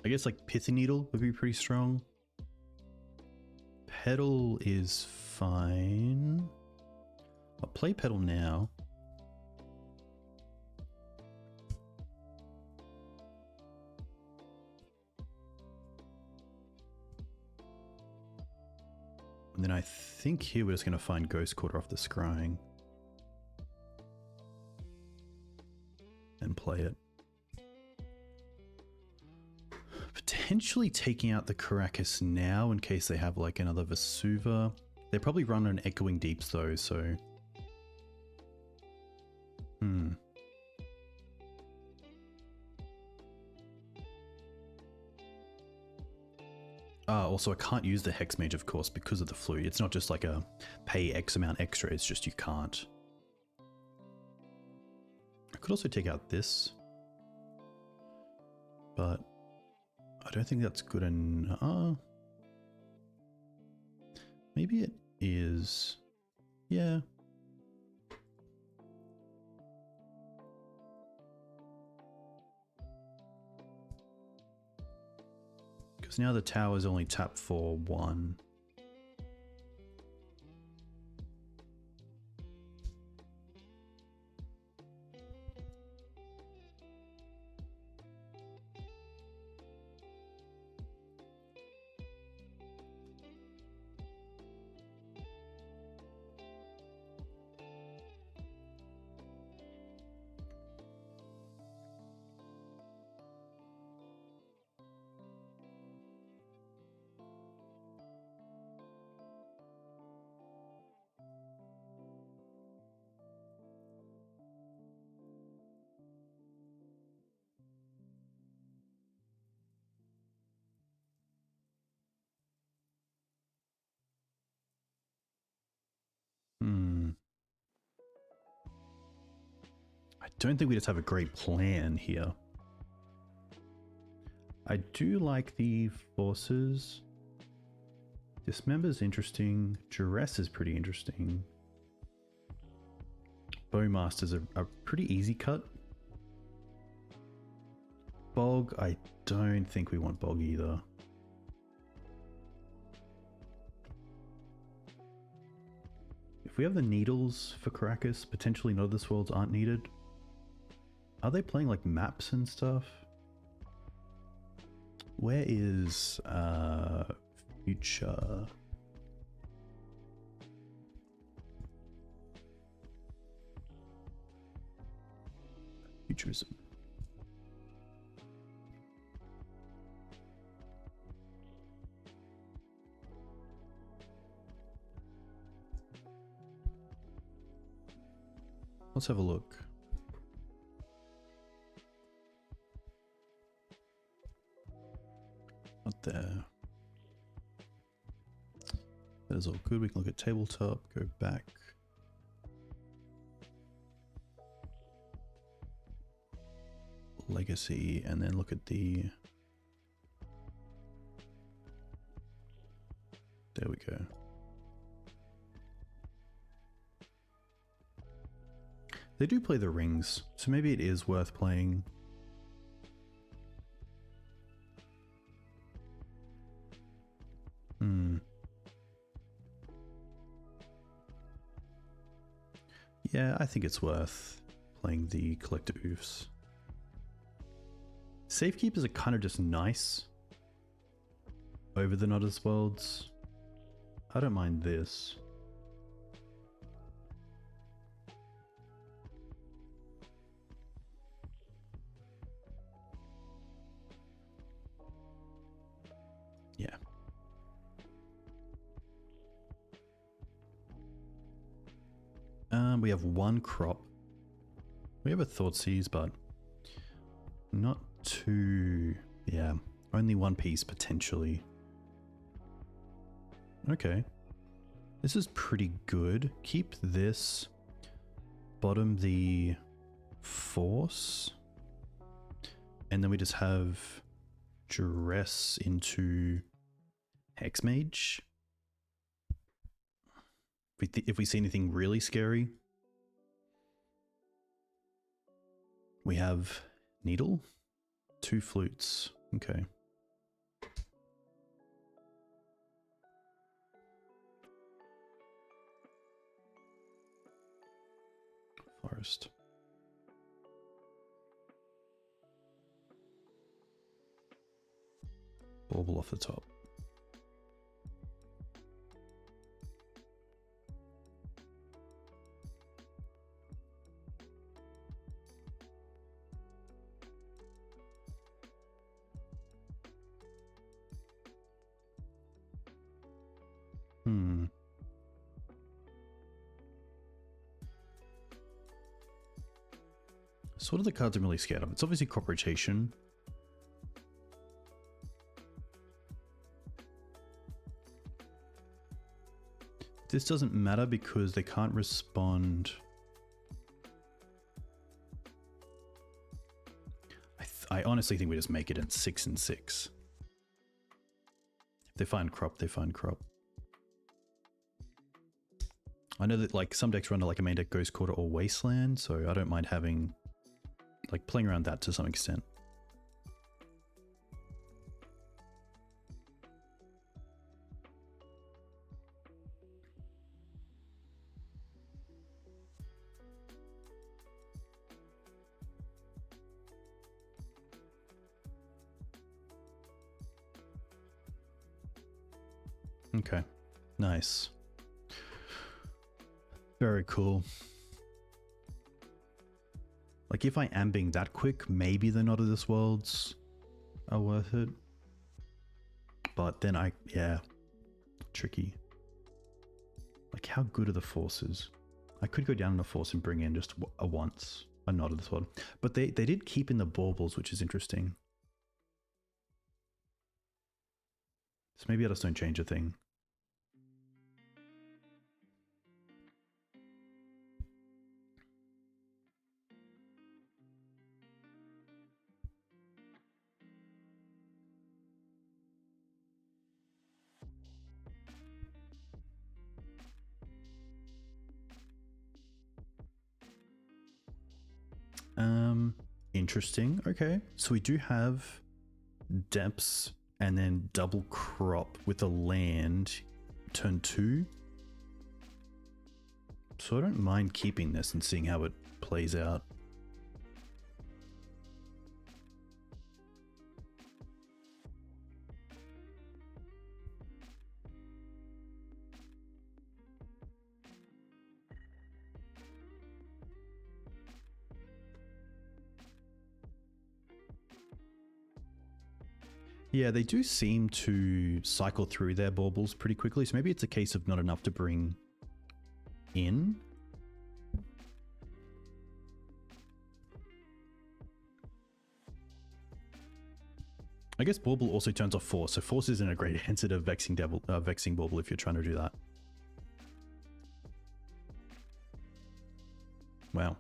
I guess like Pithing Needle would be pretty strong. Petal is fine. I'll play Petal now. And then I think here we're just going to find Ghost Quarter off the Scrying. And play it. Potentially taking out the Karakas now in case they have like another Vesuva. They probably run an Echoing Deeps though, so... Also I can't use the Hexmage, of course, because of the flu. It's not just like a pay X amount extra, it's just you can't. I could also take out this. But I don't think that's good enough. Maybe it is. Yeah. Because now the tower's only tapped for 1. don't think we just have a great plan here. I do like the forces. Dismember's interesting. Duress is pretty interesting. Bowmasters are a pretty easy cut. Bog, I don't think we want Bog either. If we have the needles for Karakas, potentially none of the worlds aren't needed. Are they playing like maps and stuff? Where is future? Futurism. Let's have a look. Not there. That is all good. We can look at tabletop, go back. Legacy, and then look at the... There we go. They do play the rings, so maybe it is worth playing. Yeah, I think it's worth playing the Collector Ouphes. Safekeepers are kind of just nice over the Not As Worlds. I don't mind this. Yeah. We have one crop. We have a Thoughtseize, but not too... Yeah, only one piece potentially. Okay. This is pretty good. Keep this. Bottom the Force. And then we just have Duress into Hexmage. If we see anything really scary. We have Needle. 2 flutes. Okay. Forest. Bauble off the top. So what are the cards I'm really scared of? It's obviously crop rotation. This doesn't matter because they can't respond. I honestly think we just make it at 6 and 6. If they find crop, they find crop. I know that like some decks run like a main deck Ghost Quarter or Wasteland, so I don't mind having like playing around that to some extent. Okay, nice. Very cool. Like if I am being that quick, maybe the Not of This Worlds are worth it. But then yeah, tricky. Like how good are the forces? I could go down on a force and bring in just a once, a Not of This World. But they did keep in the baubles, which is interesting. So maybe I just don't change a thing. Interesting. Okay, so we do have depths and then double crop with a land turn 2. So I don't mind keeping this and seeing how it plays out. Yeah, they do seem to cycle through their baubles pretty quickly, so maybe it's a case of not enough to bring in. I guess bauble also turns off force, so force isn't a great answer to vexing bauble if you're trying to do that. Wow.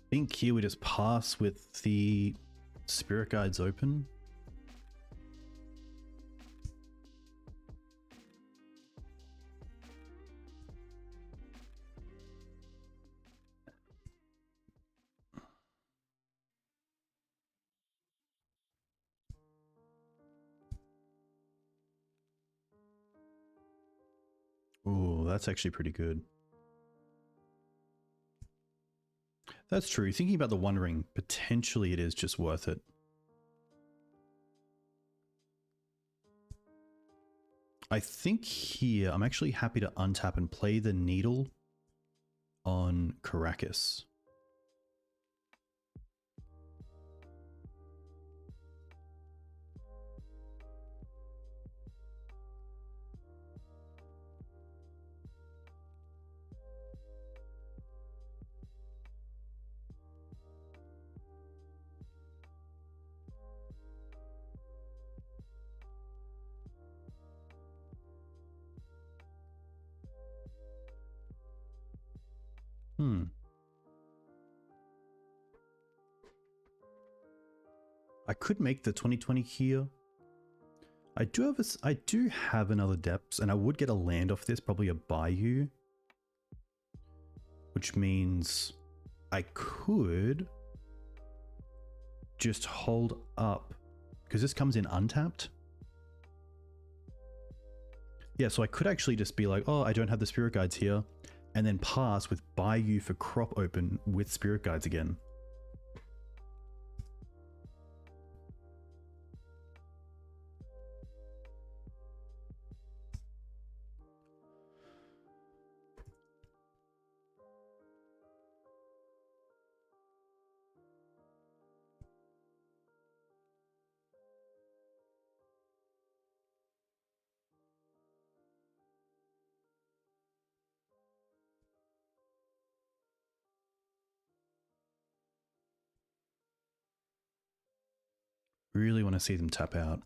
I think here we just pass with the spirit guides open. Oh, that's actually pretty good. That's true. Thinking about the One Ring, potentially it is just worth it. I think here I'm actually happy to untap and play the Needle on Karakas. I could make the 2020 here. I do have another depths, and I would get a land off this, probably a Bayou, which means I could just hold up because this comes in untapped. Yeah, so I could actually just be like, oh, I don't have the spirit guides here, and then pass with Bayou for crop open with spirit guides again. Really want to see them tap out.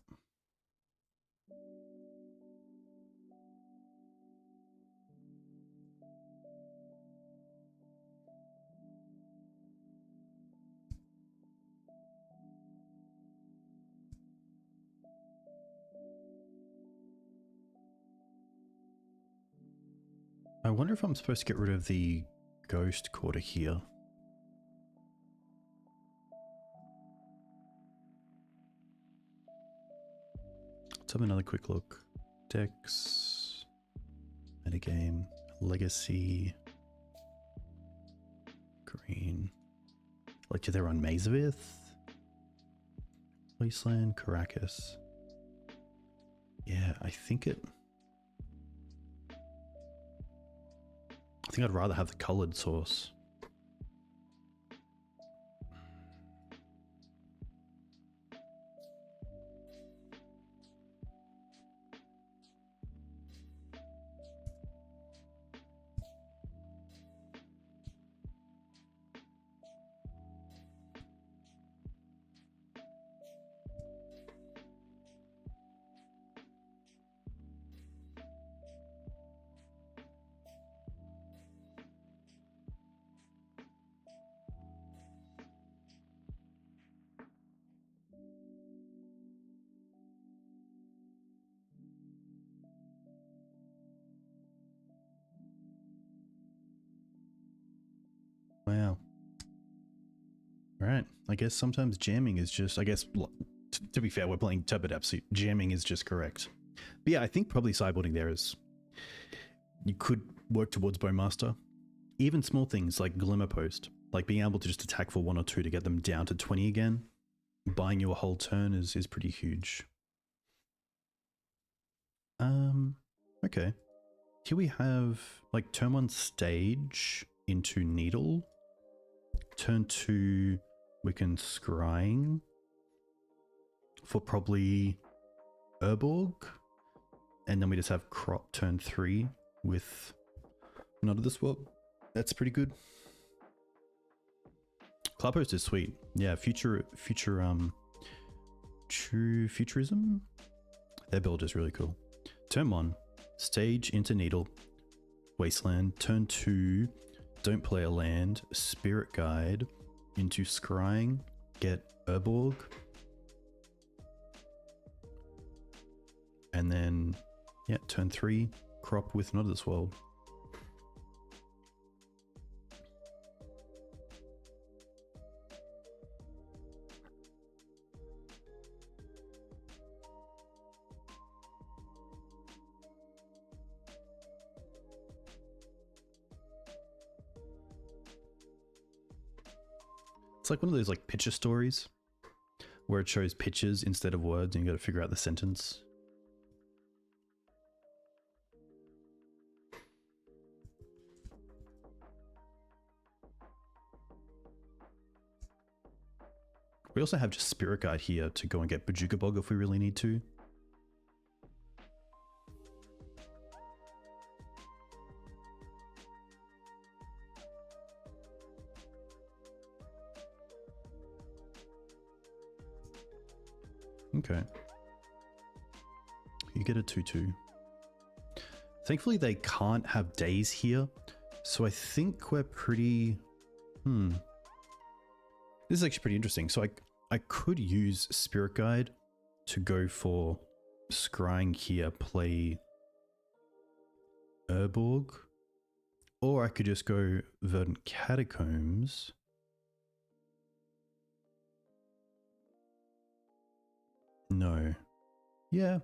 I wonder if I'm supposed to get rid of the Ghost Quarter here. Let's have another quick look. Decks, metagame, legacy, green. Like, do they run Mazavith? Wasteland, Karakas. Yeah, I think I'd rather have the colored source. Wow. Alright, I guess sometimes jamming is just, I guess, to be fair, we're playing Turbo Depths, so jamming is just correct. But yeah, I think probably sideboarding there is, you could work towards Bowmaster. Even small things like Glimmer Post, like being able to just attack for 1 or 2 to get them down to 20 again, buying you a whole turn is pretty huge. Okay. Here we have like turn 1 Stage into Needle. Turn 2 we can Scrying for probably Urborg. And then we just have Crop turn 3 with Not of the Swap. That's pretty good. Cloud Post is sweet. Yeah, Futurism. Their build is really cool. Turn 1, Stage into Needle, Wasteland. Turn 2, don't play a land, Spirit Guide into Scrying, get Urborg. And then, yeah, turn 3, Crop with Not of this World. It's like one of those like picture stories where it shows pictures instead of words and you got to figure out the sentence. We also have just Spirit Guide here to go and get Bojuka Bog if we really need to. Okay. You get a 2/2. Thankfully they can't have days here, so I think we're pretty... This is actually pretty interesting. So I could use Spirit Guide to go for Scrying here, play Urborg, or I could just go Verdant Catacombs. No. Yeah.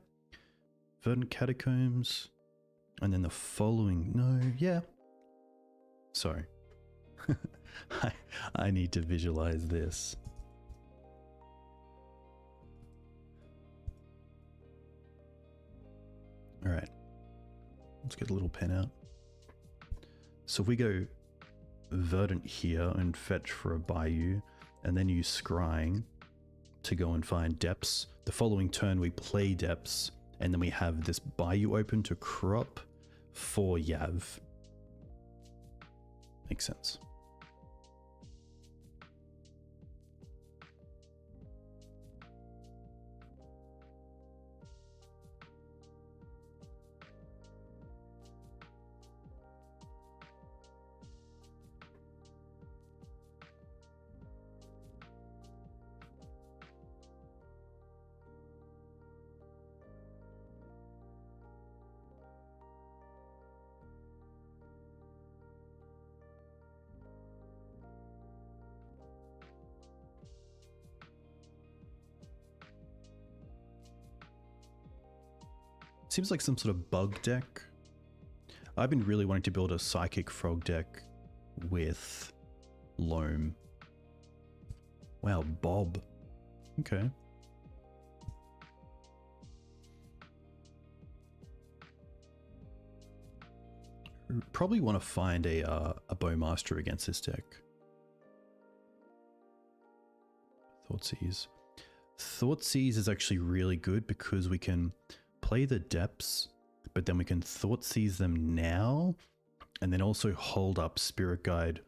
Verdant Catacombs. And then the following... No. Yeah. Sorry. I need to visualize this. Alright. Let's get a little pen out. So if we go Verdant here and fetch for a Bayou, and then use Scrying to go and find Depths. The following turn we play Depths, and then we have this Bayou open to crop for Yav. Makes sense. Seems like some sort of bug deck. I've been really wanting to build a Psychic Frog deck with Loam. Wow, Bob. Okay. Probably want to find a Bowmaster against this deck. Thoughtseize. Thoughtseize is actually really good because we can play the Depths, but then we can Thoughtseize them now, and then also hold up Spirit Guide,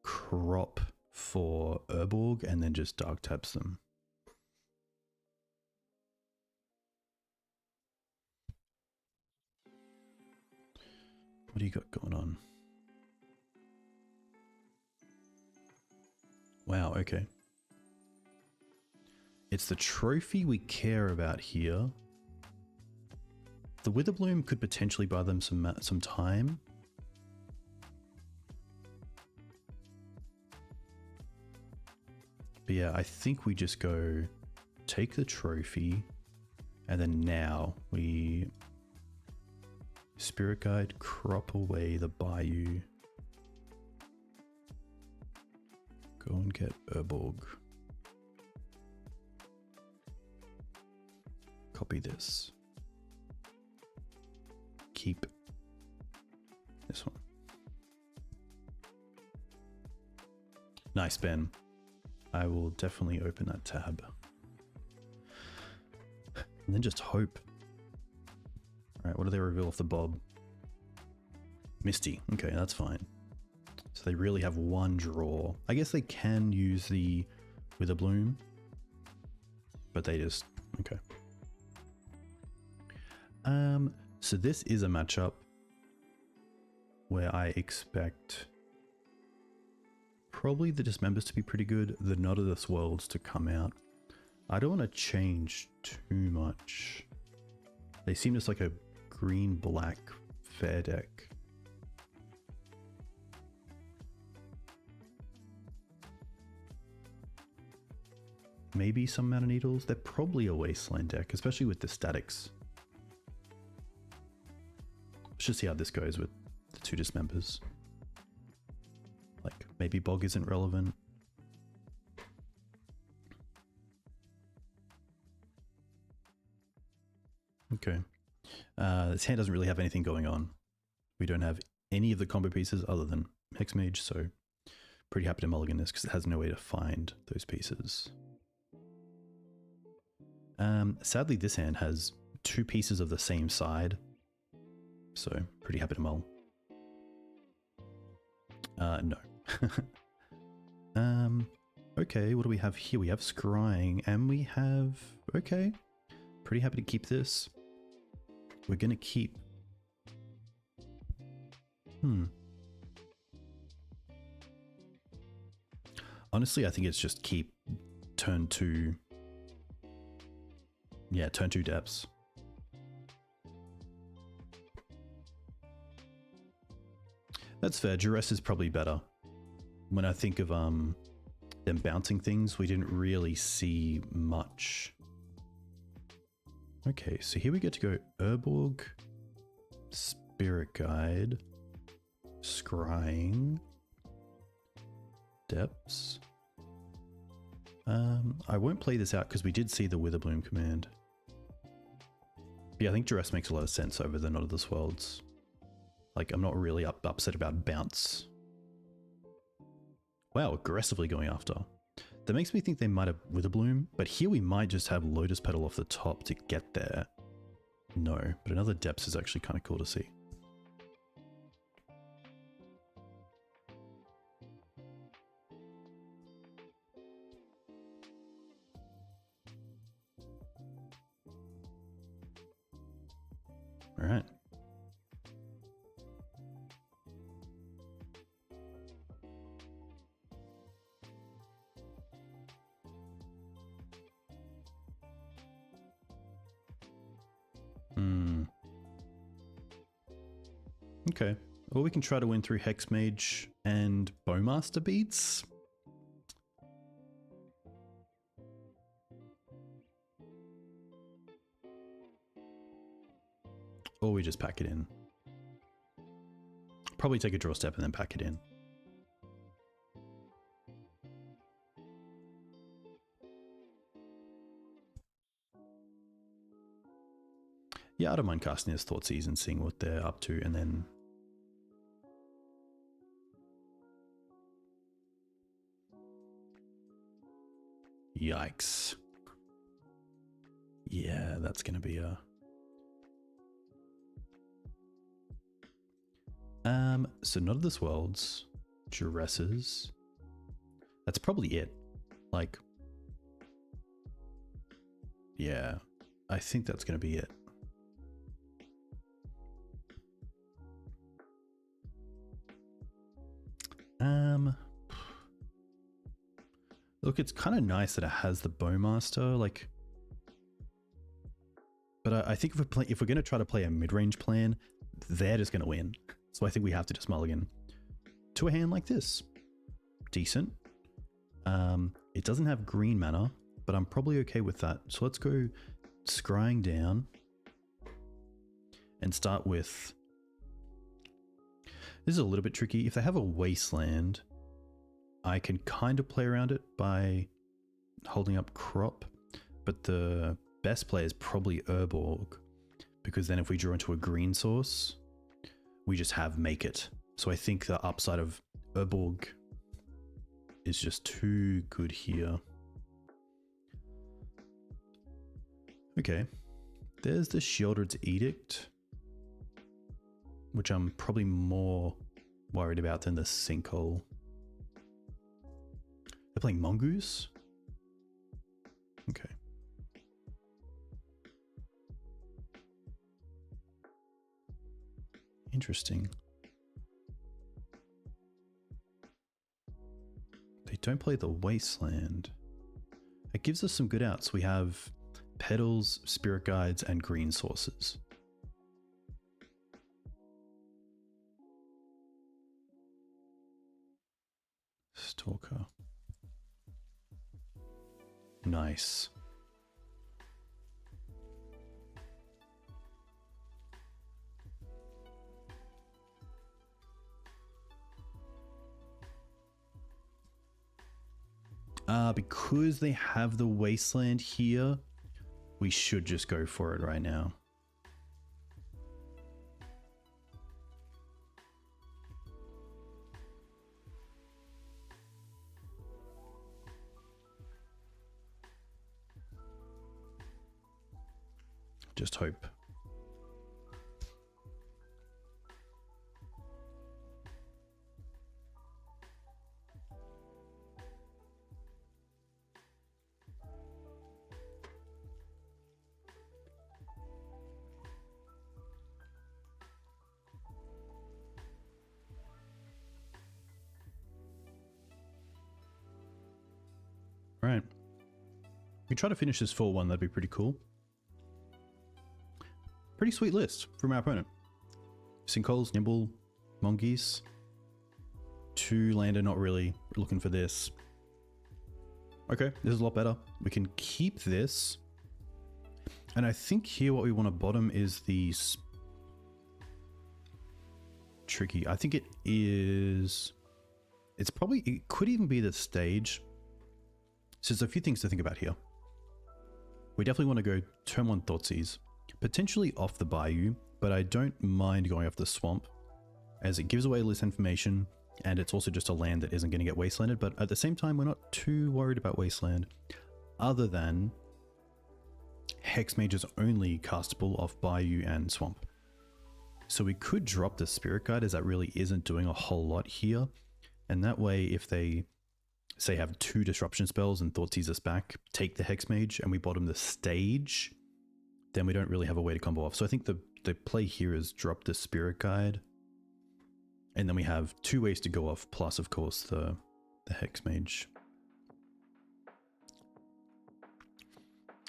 crop for Urborg, and then just Dark Taps them. What do you got going on? Wow, okay. It's the trophy we care about here. The Witherbloom could potentially buy them some time. But yeah, I think we just go take the trophy, and then now we Spirit Guide, crop away the Bayou. Go and get Urborg. Copy this. Keep this one. Nice, Ben. I will definitely open that tab. And then just hope. Alright, what do they reveal off the Bob? Misty. Okay, that's fine. So they really have one draw. I guess they can use the Witherbloom, but they just... okay. So this is a matchup where I expect probably the Dismembers to be pretty good, the Not of This Worlds to come out. I don't want to change too much. They seem just like a green-black fair deck. Maybe some Mana Needles. They're probably a Wasteland deck, especially with the statics. Let's just see how this goes with the two Dismembers. Like, maybe Bog isn't relevant. Okay. This hand doesn't really have anything going on. We don't have any of the combo pieces other than Hexmage, so pretty happy to mulligan this because it has no way to find those pieces. Sadly, this hand has two pieces of the same side, so pretty happy to mull. No. Okay, what do we have here? We have Scrying, and we have... okay, pretty happy to keep this. We're gonna keep... Honestly, I think it's just keep turn 2... yeah, turn 2 depths. That's fair. Duress is probably better. When I think of them bouncing things, we didn't really see much. Okay, so here we get to go Urborg, Spirit Guide, Scrying, Depths. I won't play this out because we did see the Witherbloom command. But yeah, I think Duress makes a lot of sense over the Not of This Worlds. Like, I'm not really upset about bounce. Wow, aggressively going after. That makes me think they might have Witherbloom, but here we might just have Lotus Petal off the top to get there. No, but another Depths is actually kind of cool to see. All right. Okay. Well, we can try to win through Hexmage and Bowmaster beats. Or we just pack it in. Probably take a draw step and then pack it in. Yeah, I don't mind casting this Thoughtseize and seeing what they're up to, and then... yikes. Yeah, that's going to be a... so Not of This Worlds, Duresses. That's probably it. Like... yeah, I think that's going to be it. Look, it's kind of nice that it has the Bowmaster, like, but I think if we're going to try to play a mid-range plan, they're just going to win. So I think we have to just mulligan to a hand like this. Decent. It doesn't have green mana, but I'm probably okay with that. So let's go scrying down and start with... This is a little bit tricky. If they have a wasteland, I can kind of play around it by holding up crop, but the best play is probably Urborg, because then if we draw into a green source, we just have make it. So I think the upside of Urborg is just too good here. Okay, there's the Sheoldred's Edict, which I'm probably more worried about than the Sinkhole. They're playing Mongoose? Okay. Interesting. They don't play the Wasteland. It gives us some good outs. We have Petals, Spirit Guides, and green sources. Stalker. Nice. Because they have the Wasteland here, we should just go for it right now. Just hope. All right. We try to finish this 4-1, that'd be pretty cool. Pretty sweet list from our opponent. Sinkholes, Nimble, Mongoose. 2 lander, not really looking for this. Okay, this is a lot better. We can keep this. And I think here what we want to bottom is the... Tricky. I think it is... It's probably... It could even be the stage. So there's a few things to think about here. We definitely want to go turn 1 Thoughtseize. Potentially off the Bayou, but I don't mind going off the Swamp, as it gives away less information, and it's also just a land that isn't going to get wastelanded, but at the same time, we're not too worried about wasteland, other than Hexmage is only castable off Bayou and Swamp. So we could drop the Spirit Guide, as that really isn't doing a whole lot here, and that way, if they, say, have 2 disruption spells and Thoughtseize us back, take the Hexmage, and we bottom the stage, then we don't really have a way to combo off. So I think the play here is drop the Spirit Guide, and then we have 2 ways to go off, plus of course the Hexmage.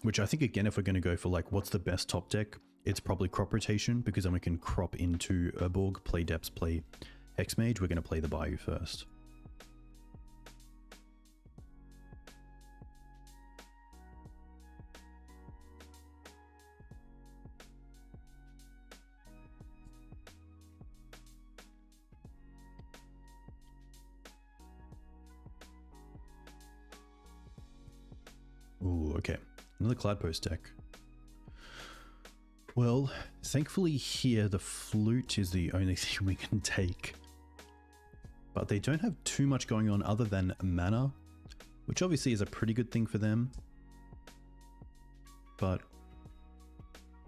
Which I think, again, if we're going to go for like what's the best top deck, it's probably crop rotation, because then we can crop into Urborg, play Depths, play Hexmage. We're going to play the Bayou first. Ooh, okay. Another Cloudpost deck. Well, thankfully here the flute is the only thing we can take. But they don't have too much going on other than mana, which obviously is a pretty good thing for them. But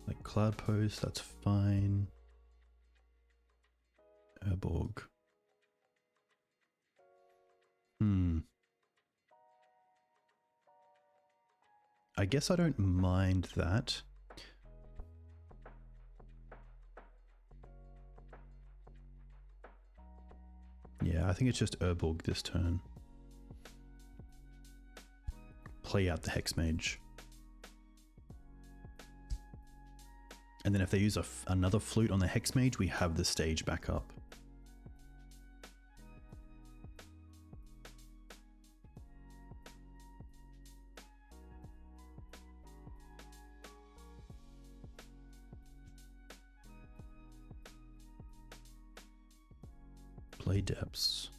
like Cloudpost, that's fine. Urborg. I guess I don't mind that. Yeah, I think it's just Urborg this turn. Play out the Hexmage. And then if they use another flute on the Hexmage, we have the stage back up. play Depths.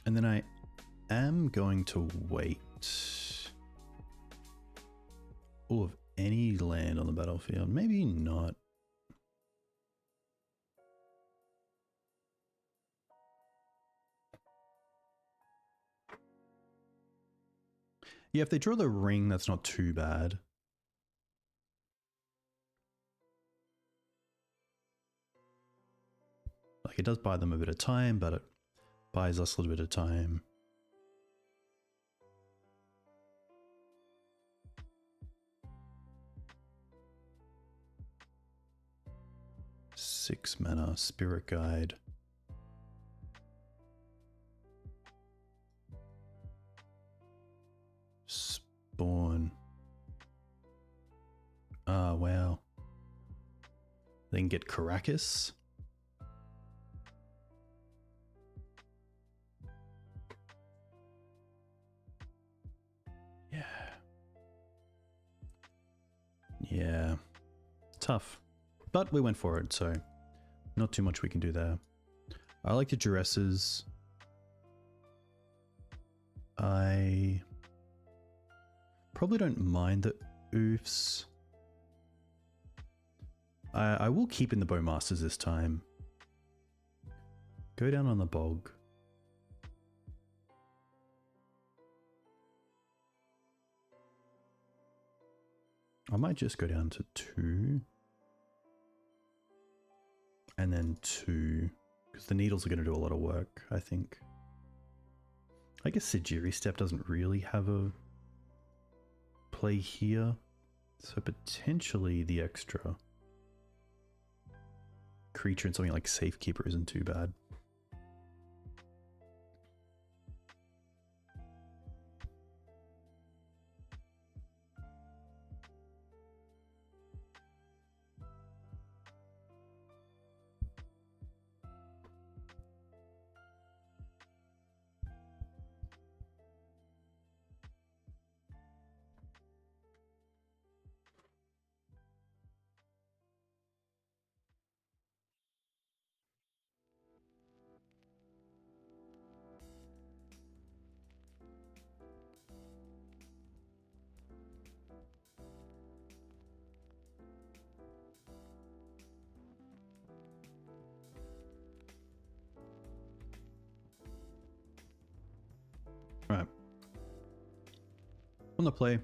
And then I am going to wait all of any land on the battlefield. Maybe not. Yeah, if they draw the ring, that's not too bad. Like, it does buy them a bit of time, but it buys us a little bit of time. Six mana, Spirit Guide. Spawn. Ah, wow. Then get Karakas. Yeah. Yeah. Tough. But we went for it, so not too much we can do there. I like the Duresses. I probably don't mind the Ouphes. I will keep in the Bowmasters this time. Go down on the Bog. I might just go down to 2. And then 2. Because the needles are going to do a lot of work, I think. I guess Sejiri Steppe doesn't really have a play here. So potentially the extra creature and something like Safekeeper isn't too bad. Right. On the play.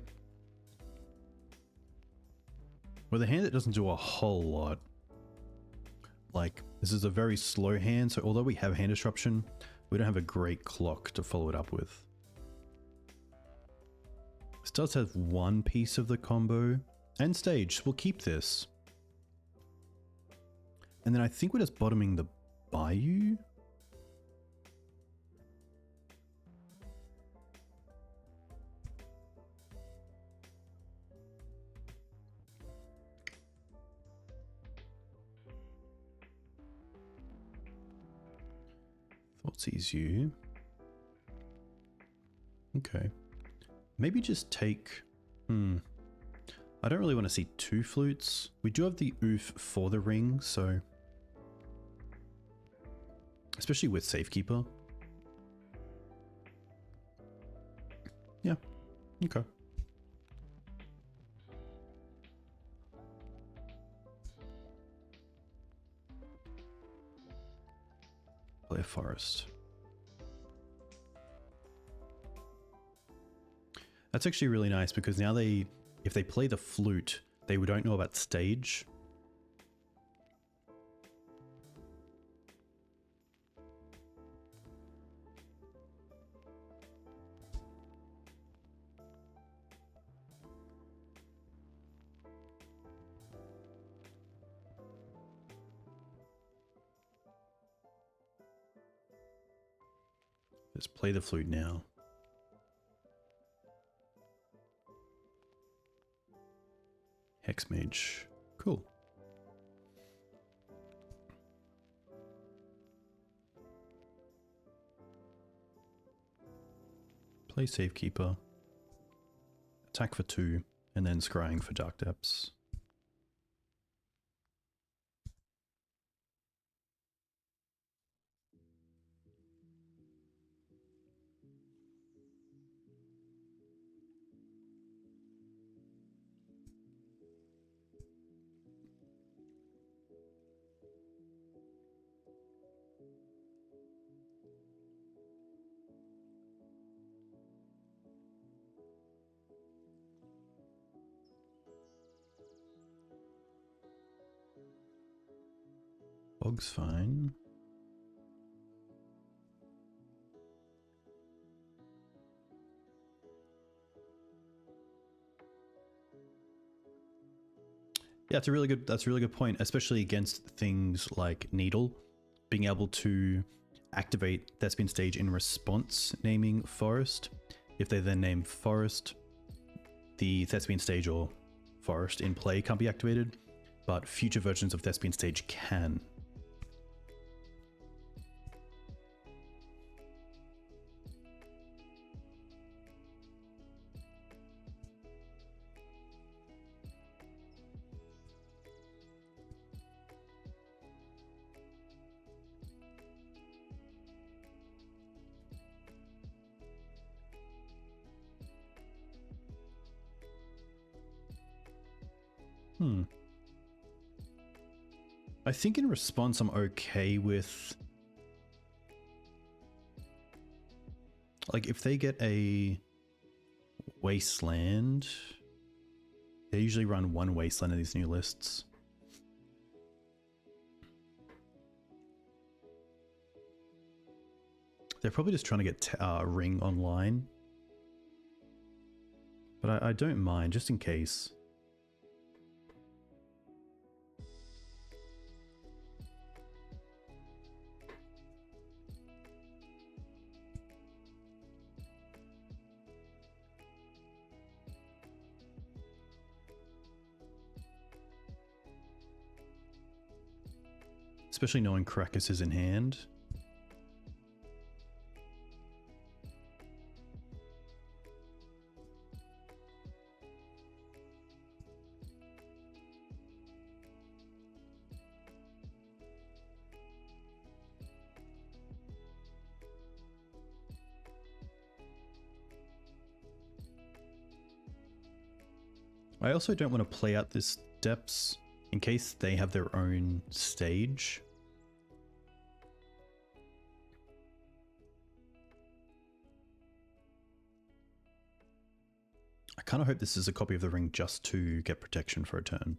With a hand that doesn't do a whole lot. Like, this is a very slow hand, so although we have hand disruption, we don't have a great clock to follow it up with. This does have one piece of the combo. And stage. We'll keep this. And then I think we're just bottoming the Bayou. Thoughtseize you. Okay. Maybe just take... I don't really want to see 2 flutes. We do have the Ouphe for the ring, so... Especially with Safekeeper. Yeah. Okay. Play a forest. That's actually really nice because now if they play the flute, they don't know about stage. Let's play the flute now. Hexmage. Cool. Play Safekeeper. Attack for 2. and then Scrying for Dark Depths. Bog's fine. Yeah, that's a really good point, especially against things like Needle, being able to activate Thespian stage in response naming Forest. If they then name Forest, the Thespian stage or Forest in play can't be activated, but future versions of Thespian stage can. I think in response I'm okay with, like, if they get a Wasteland, they usually run one Wasteland in these new lists. They're probably just trying to get Ring online, but I don't mind, just in case. Especially knowing Karakas is in hand. I also don't want to play out this depths in case they have their own stage. I kind of hope this is a copy of the ring just to get protection for a turn.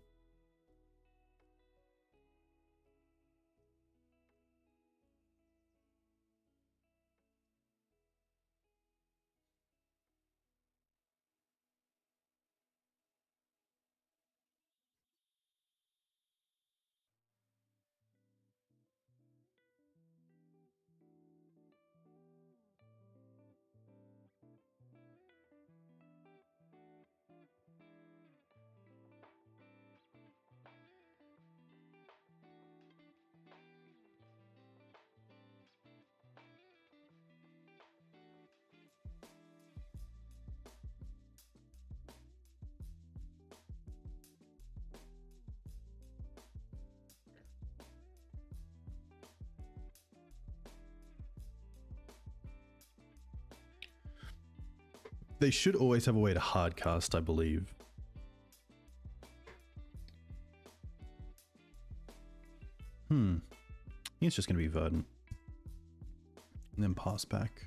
They should always have a way to hardcast, I believe. I think it's just going to be Verdant. And then pass back.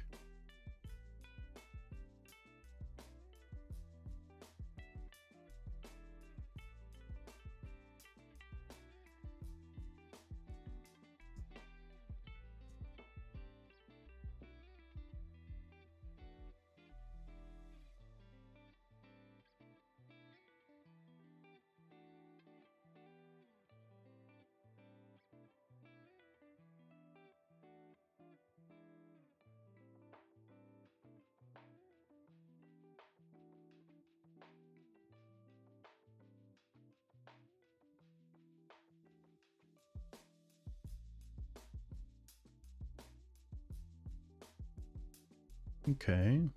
Okay. I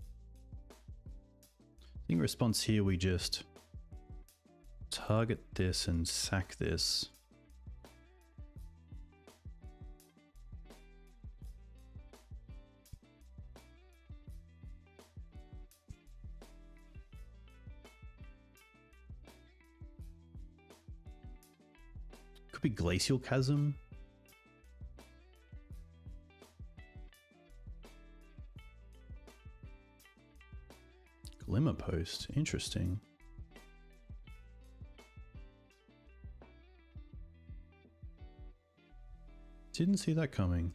think response here we just target this and sack this. Could be Glacial Chasm. Glimmer Post, interesting. Didn't see that coming.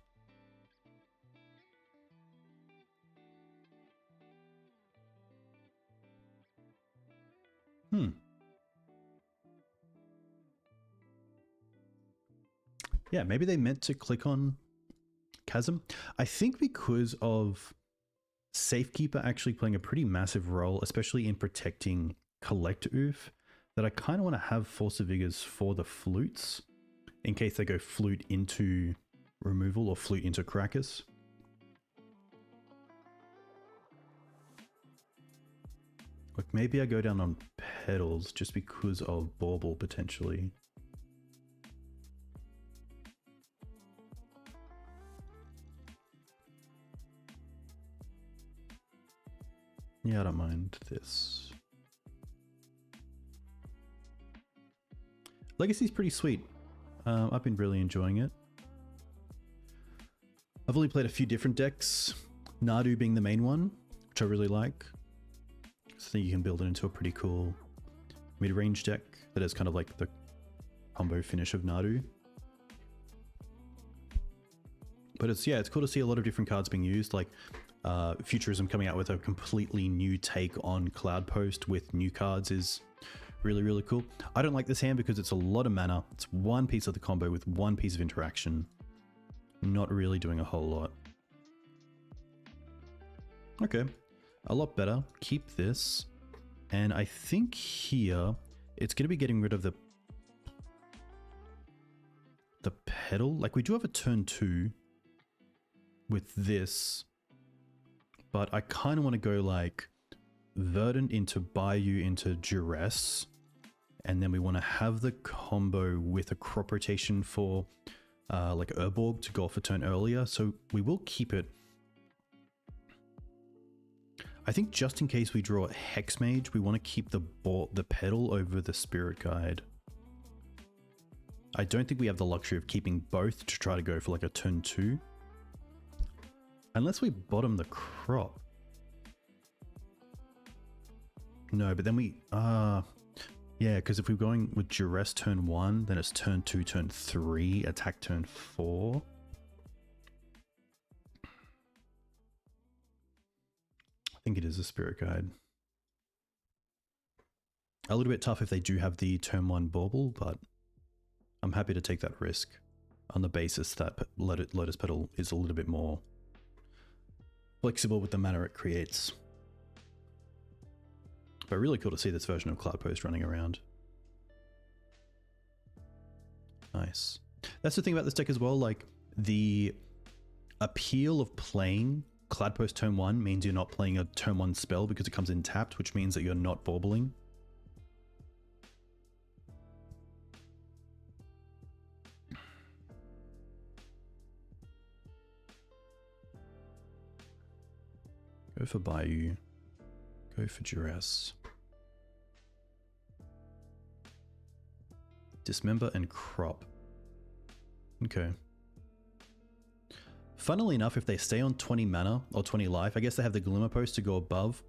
Yeah, maybe they meant to click on Chasm. I think because of Safekeeper actually playing a pretty massive role, especially in protecting Collector Ouphe, that I kind of want to have Force of Vigors for the flutes, in case they go flute into removal or flute into Karakas. Like maybe I go down on Petals just because of Bauble potentially. Yeah, I don't mind this. Legacy's pretty sweet. I've been really enjoying it. I've only played a few different decks, Nadu being the main one, which I really like. So I think you can build it into a pretty cool mid-range deck that has kind of like the combo finish of Nadu. But it's, yeah, it's cool to see a lot of different cards being used, like Futurism coming out with a completely new take on Cloud Post with new cards is really, really cool. I don't like this hand because it's a lot of mana. It's one piece of the combo with one piece of interaction. Not really doing a whole lot. Okay, a lot better. Keep this. And I think here, it's going to be getting rid of the Petal. Like we do have a turn 2 with this. But I kind of want to go like Verdant into Bayou into Duress. And then we want to have the combo with a crop rotation for like Urborg to go off a turn earlier. So we will keep it. I think just in case we draw a Hexmage, we want to keep the Petal over the Spirit Guide. I don't think we have the luxury of keeping both to try to go for like a turn 2. Unless we bottom the crop. No, but then we... yeah, because if we're going with Duress turn 1, then it's turn 2, turn 3, attack turn 4. I think it is a Spirit Guide. A little bit tough if they do have the turn 1 Bauble, but I'm happy to take that risk on the basis that Lotus Petal is a little bit more flexible with the mana it creates. But really cool to see this version of Cloud Post running around. Nice. That's the thing about this deck as well, like the appeal of playing Cloud Post turn 1 means you're not playing a turn 1 spell because it comes in tapped, which means that you're not Baubling. Go for Bayou. Go for Duress. Dismember and Crop. Okay. Funnily enough, if they stay on 20 mana or 20 life, I guess they have the Glimmer Post to go above.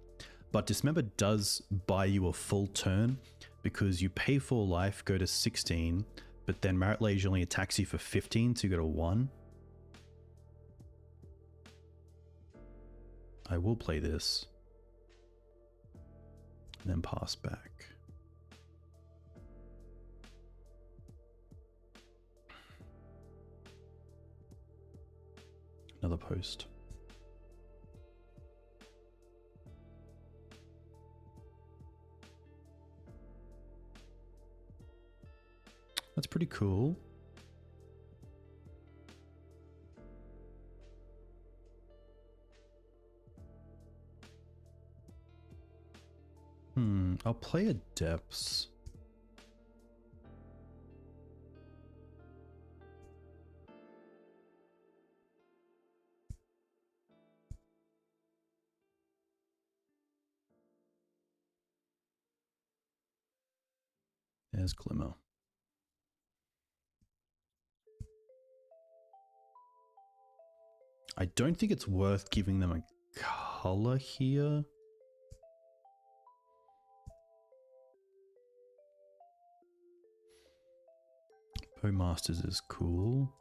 But Dismember does buy you a full turn because you pay 4 life, go to 16, but then Marit Lage only attacks you for 15, so you go to 1. I will play this. And then pass back. Another post. That's pretty cool. I'll play a Depths. There's Glimmer. I don't think it's worth giving them a color here. Bowmasters is cool.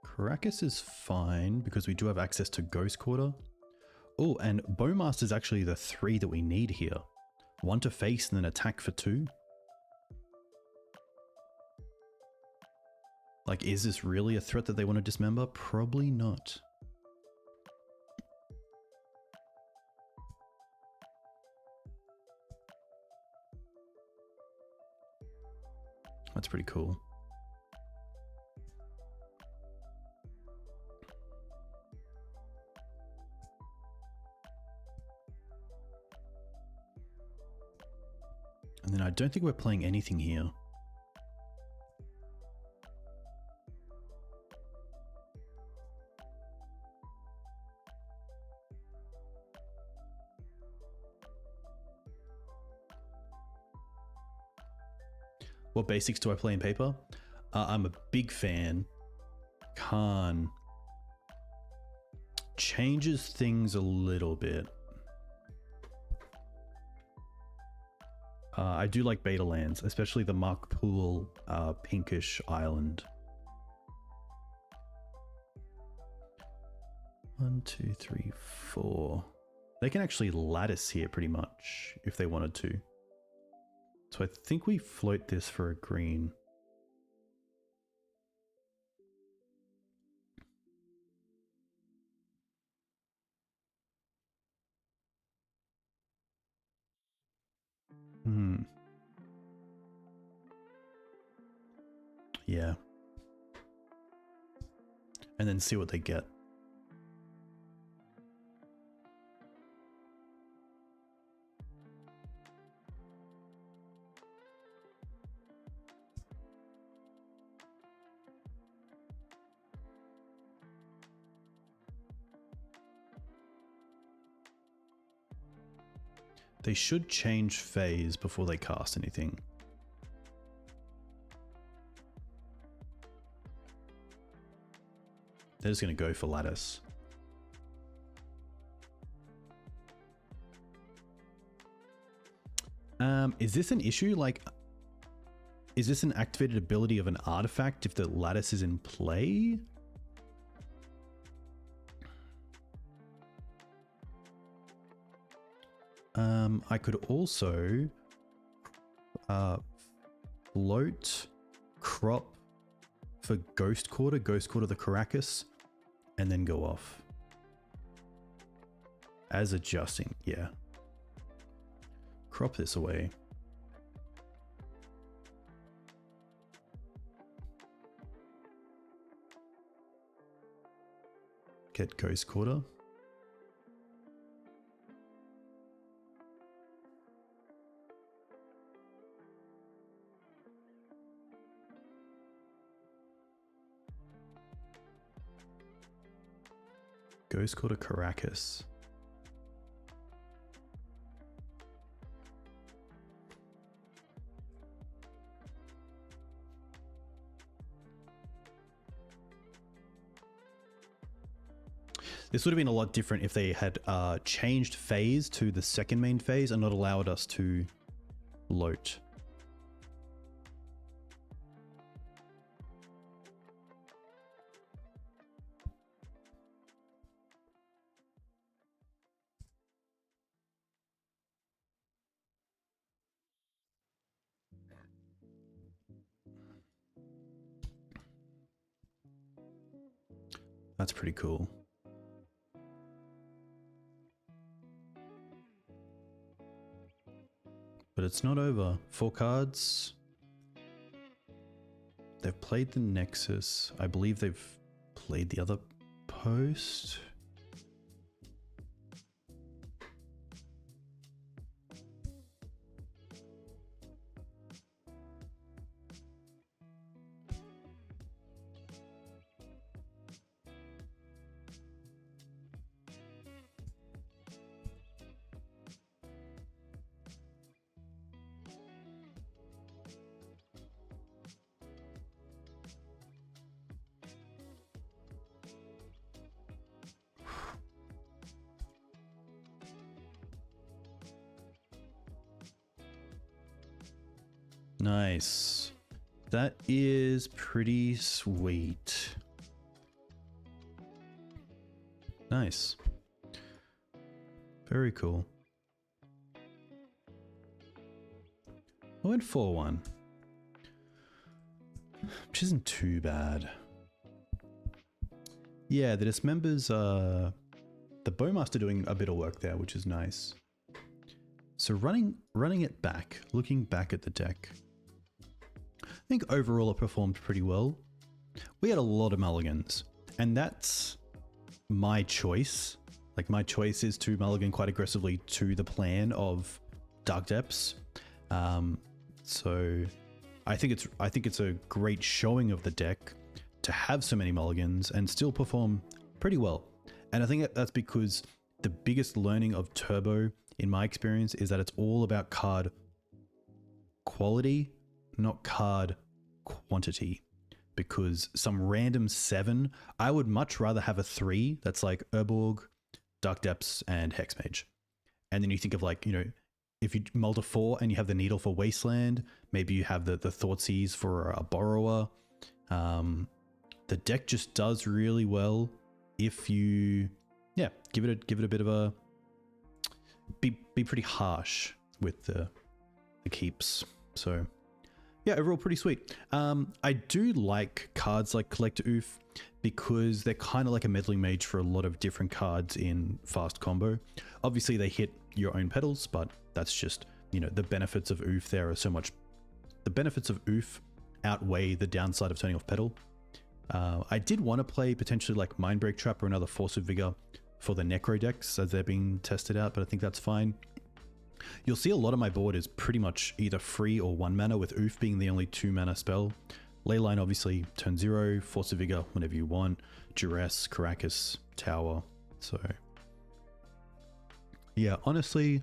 Karakas is fine because we do have access to Ghost Quarter. Oh, and Bowmaster is actually the 3 that we need here. 1 to face and then attack for 2. Like, is this really a threat that they want to dismember? Probably not. That's pretty cool. And then I don't think we're playing anything here. What basics do I play in paper? I'm a big fan. Khan changes things a little bit. I do like beta lands, especially the Mark Pool pinkish island. 1, 2, 3, 4. They can actually lattice here pretty much if they wanted to. So I think we float this for a green. Yeah. And then see what they get. They should change phase before they cast anything. They're just going to go for lattice. Is this an issue? Like, is this an activated ability of an artifact if the lattice is in play? I could also float crop for Ghost Quarter the Karakas, and then go off. As adjusting, yeah. Crop this away. Get Ghost Quarter. Ghost Quarter Karakas. This would have been a lot different if they had changed phase to the second main phase and not allowed us to loot. That's pretty cool. But it's not over. 4 cards. They've played the Nexus. I believe they've played the other post. Nice. That is pretty sweet. Nice. Very cool. I went 4-1. Which isn't too bad. Yeah, the Dismembers are... The Bowmaster doing a bit of work there, which is nice. So running it back, looking back at the deck, I think overall it performed pretty well. We had a lot of mulligans, and that's my choice. Like, my choice is to mulligan quite aggressively to the plan of Dark Depths. So I think it's a great showing of the deck to have so many mulligans and still perform pretty well. And I think that's because the biggest learning of Turbo, in my experience, is that it's all about card quality, not card quantity. Because some random 7, I would much rather have a 3 that's like Urborg, Dark Depths, and Hexmage. And then you think of, like, you know, if you mull to 4 and you have the Needle for Wasteland, maybe you have the Thoughtseize for a Borrower. The deck just does really well if you, yeah, give it a bit of a, be pretty harsh with the keeps. So yeah, overall pretty sweet. I do like cards like Collector Ouphe because they're kind of like a meddling mage for a lot of different cards in fast combo. Obviously they hit your own petals, but that's just, you know, the benefits of Ouphe there are so much. The benefits of Ouphe outweigh the downside of turning off petal. I did want to play potentially like Mindbreak Trap or another Force of Vigor for the Necro decks as they're being tested out, but I think that's fine. You'll see a lot of my board is pretty much either free or 1 mana, with Ouphe being the only 2 mana spell. Leyline obviously turn 0, Force of Vigor whenever you want, Duress, Karakas, Tower. So yeah, honestly,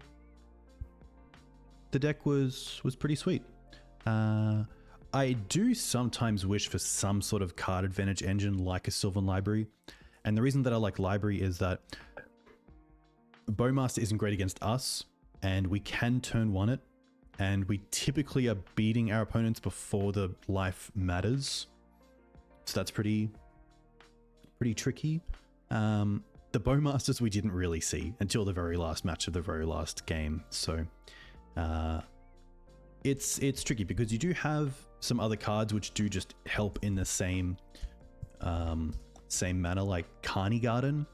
the deck was pretty sweet. I do sometimes wish for some sort of card advantage engine like a Sylvan Library. And the reason that I like Library is that Bowmaster isn't great against us, and we can turn 1 it, and we typically are beating our opponents before the life matters. So that's pretty tricky. The Bowmasters we didn't really see until the very last match of the very last game. So it's tricky because you do have some other cards which do just help in the same manner, like Carney Garden,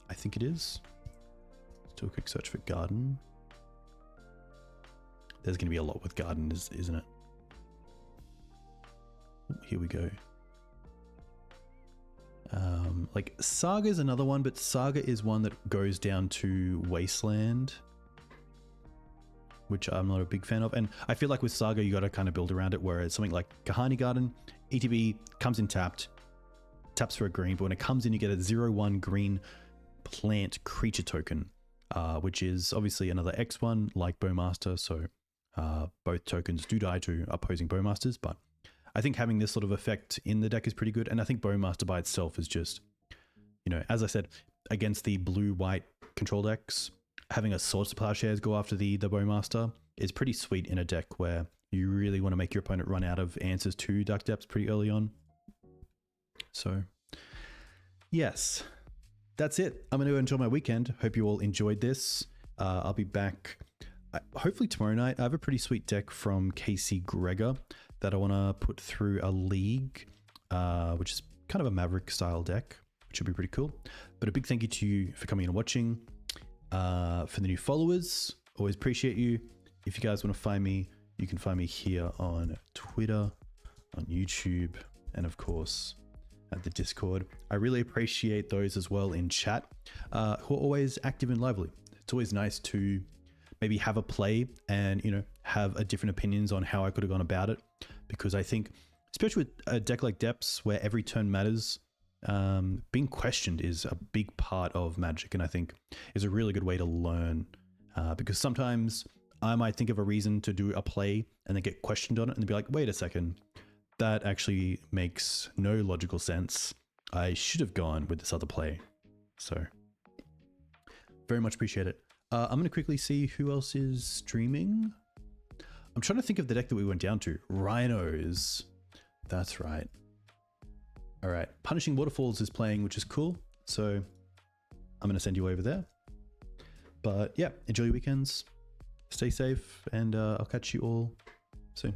I think it is. Let's do a quick search for Garden. There's going to be a lot with Garden, isn't it? Here we go. Like Saga is another one, but Saga is one that goes down to Wasteland, which I'm not a big fan of. And I feel like with Saga, you got to kind of build around it, whereas something like Kahani Garden, ETB comes in taps for a green, but when it comes in, you get a 0/1 green plant creature token, which is obviously another X1 like Bowmaster. So both tokens do die to opposing Bowmasters, but I think having this sort of effect in the deck is pretty good. And I think Bowmaster by itself is just, you know, as I said, against the blue-white control decks, having a Swords to Plowshares go after the Bowmaster is pretty sweet in a deck where you really want to make your opponent run out of answers to Dark Depths pretty early on. So, yes, that's it. I'm going to go enjoy my weekend. Hope you all enjoyed this. I'll be back hopefully tomorrow night. I have a pretty sweet deck from Casey Gregor that I want to put through a league, which is kind of a Maverick style deck, which would be pretty cool. But a big thank you to you for coming and watching. For the new followers, always appreciate you. If you guys want to find me, you can find me here on Twitter, on YouTube, and of course at the Discord. I really appreciate those as well in chat, who are always active and lively. It's always nice to maybe have a play and, you know, have a different opinions on how I could have gone about it, because I think, especially with a deck like Depths where every turn matters, being questioned is a big part of Magic, and I think is a really good way to learn, because sometimes I might think of a reason to do a play and then get questioned on it and be like, wait a second, that actually makes no logical sense. I should have gone with this other play. So very much appreciate it. I'm going to quickly see who else is streaming. I'm trying to think of the deck that we went down to. Rhinos. That's right. All right. Punishing Waterfalls is playing, which is cool. So I'm going to send you over there. But yeah, enjoy your weekends. Stay safe, and I'll catch you all soon.